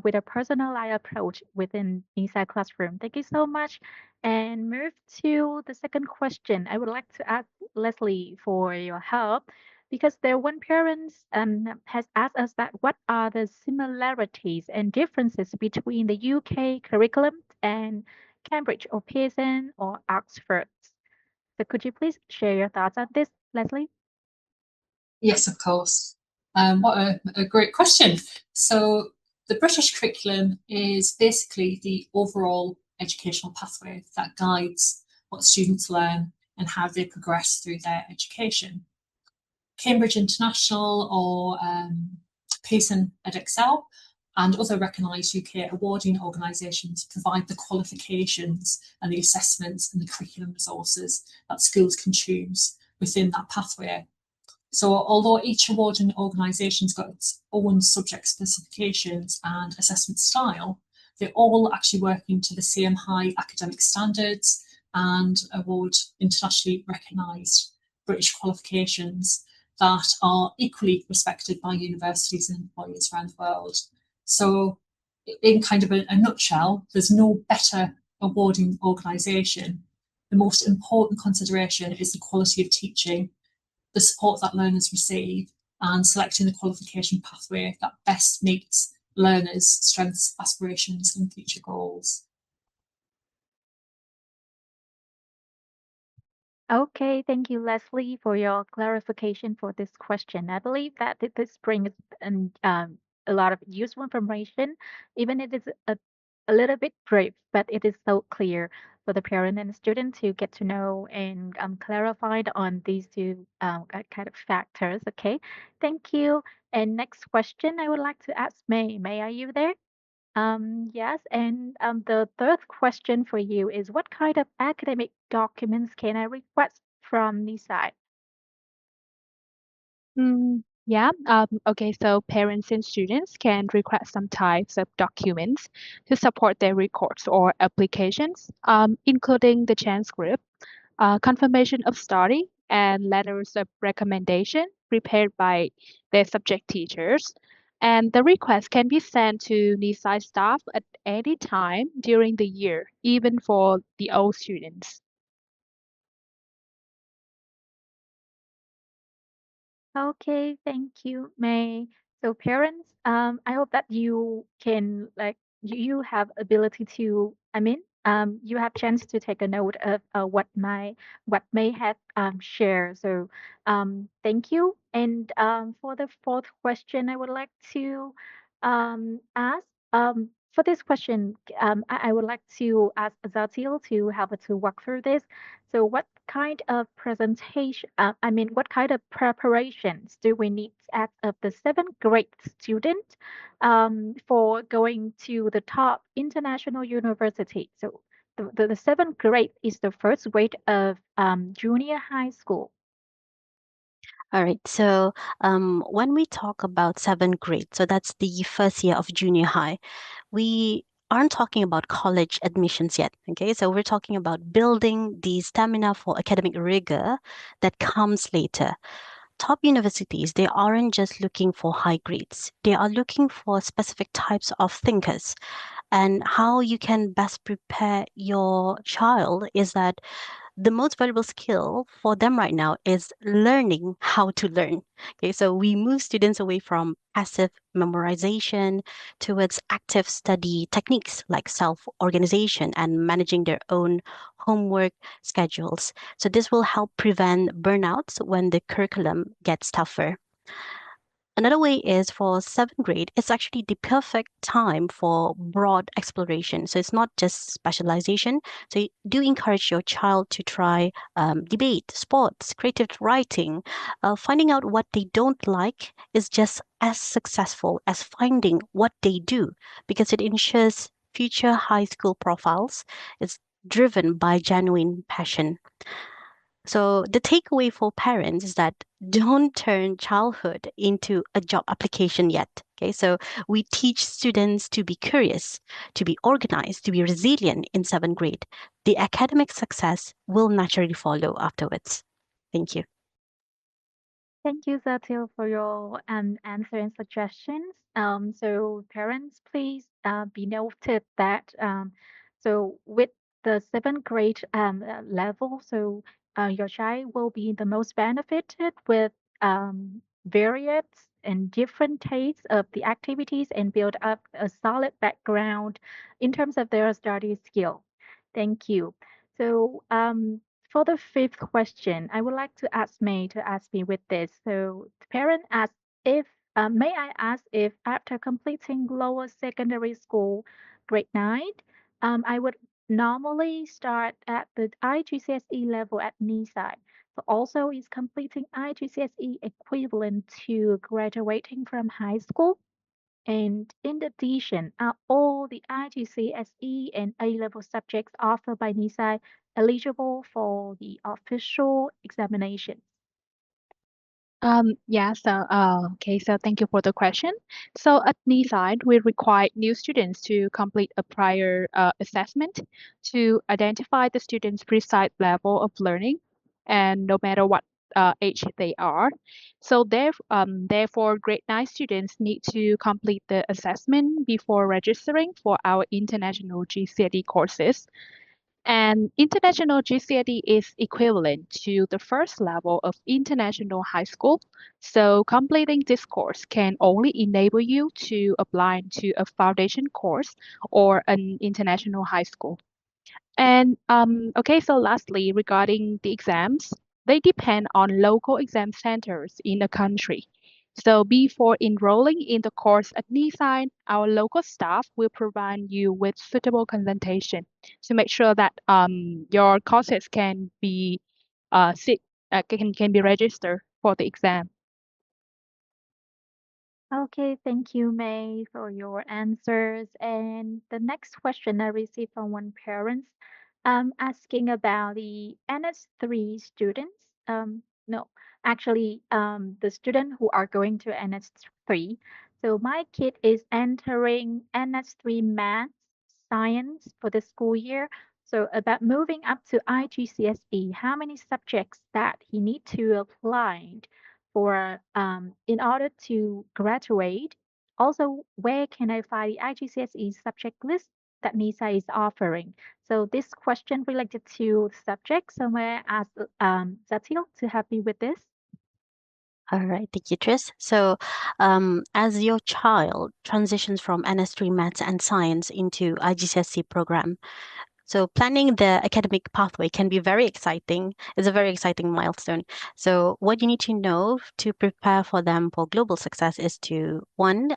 with a personalized approach within inside classroom. Thank you so much. And move to the second question. I would like to ask Leslie for your help because there one parent has asked us that what are the similarities and differences between the UK curriculum and Cambridge or Pearson or Oxford. So could you please share your thoughts on this, Leslie? Yes, of course. What a great question. So the British curriculum is basically the overall educational pathway that guides what students learn and how they progress through their education. Cambridge International or Pearson EdExcel and other recognised UK awarding organisations provide the qualifications and the assessments and the curriculum resources that schools can choose within that pathway. So although each awarding organisation's got its own subject specifications and assessment style, they're all actually working to the same high academic standards and award internationally recognised British qualifications that are equally respected by universities and employers around the world. So in kind of a nutshell, there's no better awarding organisation. The most important consideration is the quality of teaching, the support that learners receive, and selecting the qualification pathway that best meets learners' strengths, aspirations, and future goals. Okay, thank you, Leslie, for your clarification for this question. I believe that this brings a lot of useful information, even if it's a little bit brief, but it is so clear for the parent and student to get to know and clarified on these two kind of factors. Okay, thank you. And next question, I would like to ask May. May, are you there? Yes, and the third question for you is what kind of academic documents can I request from Nisai? Yeah, okay, so parents and students can request some types of documents to support their records or applications, including the transcript, confirmation of study, and letters of recommendation prepared by their subject teachers. And the request can be sent to Nisai staff at any time during the year, even for the old students. Okay, thank you, May. So parents, I hope that you can like you have ability to, you have chance to take a note of what May have shared. So thank you. And for the fourth question, I would like to ask for this question, I would like to ask Zatil to help us to walk through this. So what kind of presentation, what kind of preparations do we need as of the seventh grade student for going to the top international university? So the seventh grade is the first grade of junior high school. All right. So when we talk about seventh grade, so that's the first year of junior high, we aren't talking about college admissions yet. Okay. So we're talking about building the stamina for academic rigor that comes later. Top universities, they aren't just looking for high grades, they are looking for specific types of thinkers. And how you can best prepare your child is that the most valuable skill for them right now is learning how to learn. Okay, so we move students away from passive memorization towards active study techniques like self organization and managing their own homework schedules. So, this will help prevent burnouts when the curriculum gets tougher. Another way is for seventh grade, it's actually the perfect time for broad exploration. So it's not just specialization. So do encourage your child to try debate, sports, creative writing. Finding out what they don't like is just as successful as finding what they do because it ensures future high school profiles is driven by genuine passion. So the takeaway for parents is that don't turn childhood into a job application yet. Okay, so we teach students to be curious, to be organized, to be resilient in seventh grade. The academic success will naturally follow afterwards. Thank you. Thank you, Zatil, for your answer and suggestions. So parents, please be noted that so with the seventh grade level, so your child will be the most benefited with various and different tastes of the activities and build up a solid background in terms of their study skill. Thank you. So for the fifth question, I would like to ask May to ask me with this. So the parent asks if, may I ask if after completing lower secondary school, grade 9, I would normally start at the IGCSE level at Nisai. So also is completing IGCSE equivalent to graduating from high school? And in addition, are all the IGCSE and A-level subjects offered by Nisai eligible for the official examinations? Yeah, so thank you for the question. So at Nissan, we require new students to complete a prior assessment to identify the student's precise level of learning, and no matter what age they are. So therefore, grade 9 students need to complete the assessment before registering for our international GCSE courses. And international GCSE is equivalent to the first level of international high school. So completing this course can only enable you to apply to a foundation course or an international high school. And okay, so lastly, regarding the exams, they depend on local exam centers in the country. So before enrolling in the course at Nissan, our local staff will provide you with suitable consultation to make sure that your courses can be can be registered for the exam. Okay, thank you, May, for your answers. And the next question I received from one parent asking about the NS3 students. No, actually, the student who are going to NS3. So my kid is entering NS3 math, science for the school year. So about moving up to IGCSE, how many subjects that he need to apply for in order to graduate. Also, where can I find the IGCSE subject list that NISA is offering? So this question related to subjects. So may I ask Zatil to help me with this? All right, thank you, Tris. So, as your child transitions from NS3 Maths and Science into IGCSE program, so planning the academic pathway can be very exciting. It's a very exciting milestone. So what you need to know to prepare for them for global success is to one,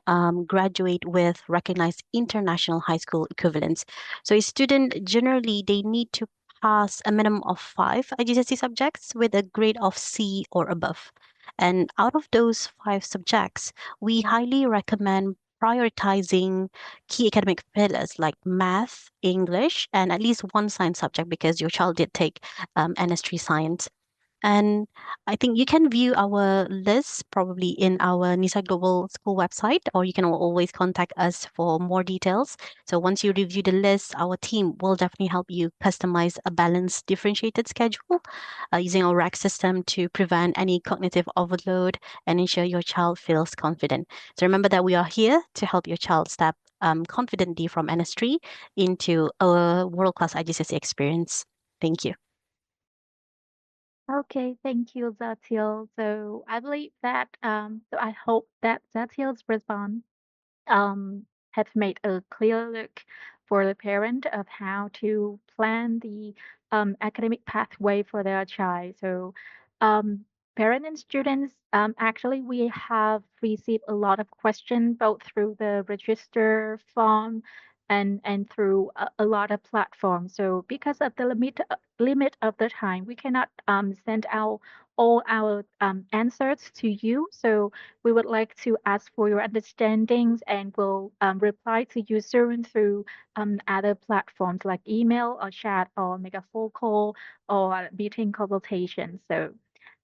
graduate with recognized international high school equivalents. So a student generally they need to pass a minimum of 5 IGCSE subjects with a grade of C or above. And out of those 5 subjects, we highly recommend prioritizing key academic pillars like math, English, and at least one science subject because your child did take NS3 science. And I think you can view our list probably in our NISA Global School website, or you can always contact us for more details. So once you review the list, our team will definitely help you customize a balanced, differentiated schedule using our rack system to prevent any cognitive overload and ensure your child feels confident. So remember that we are here to help your child step confidently from NS3 into a world-class IGCSE experience. Thank you. Okay, thank you, Zatil. So I believe that, so I hope that Zatil's response have made a clear look for the parent of how to plan the academic pathway for their child. So, parents and students, actually, we have received a lot of questions both through the register form and through a lot of platforms. So, because of the limit of the time, we cannot send out all our answers to you. So we would like to ask for your understandings and will reply to you soon through other platforms like email or chat or make a phone call or meeting consultation. So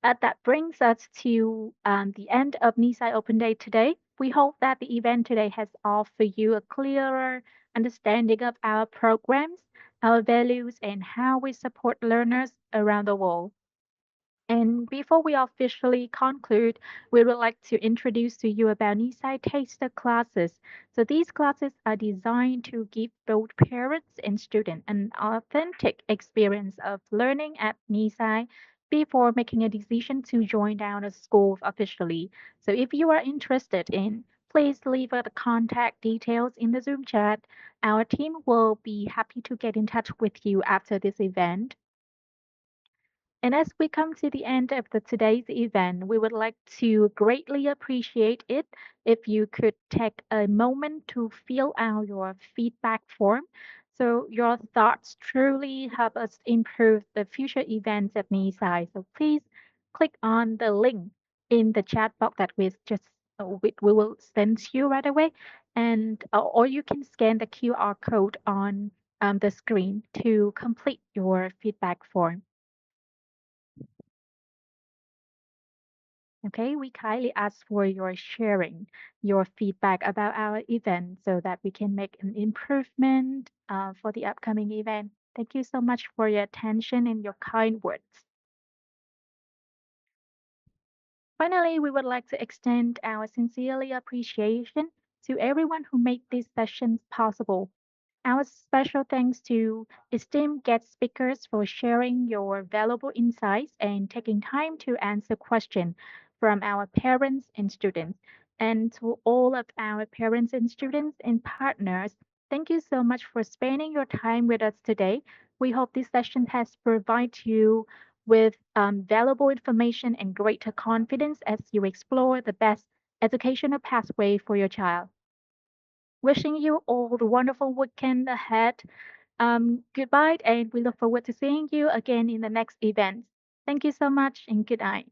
that brings us to the end of Nisai Open Day today. We hope that the event today has offered you a clearer understanding of our programs, our values, and how we support learners around the world. And before we officially conclude, we would like to introduce to you about Nisai Taster classes. So these classes are designed to give both parents and students an authentic experience of learning at Nisai before making a decision to join down a school officially. So if you are interested in, please leave the contact details in the Zoom chat. Our team will be happy to get in touch with you after this event. And as we come to the end of today's event, we would like to greatly appreciate it if you could take a moment to fill out your feedback form. So your thoughts truly help us improve the future events at Nisai. So please click on the link in the chat box that we just we will send to you right away, and or you can scan the QR code on the screen to complete your feedback form. Okay, we kindly ask for your sharing your feedback about our event so that we can make an improvement for the upcoming event. Thank you so much for your attention and your kind words. Finally, we would like to extend our sincerely appreciation to everyone who made these sessions possible. Our special thanks to esteemed guest speakers for sharing your valuable insights and taking time to answer questions from our parents and students. And to all of our parents and students and partners, thank you so much for spending your time with us today. We hope this session has provided you with valuable information and greater confidence as you explore the best educational pathway for your child. Wishing you all the wonderful weekend ahead. Goodbye, and we look forward to seeing you again in the next event. Thank you so much, and good night.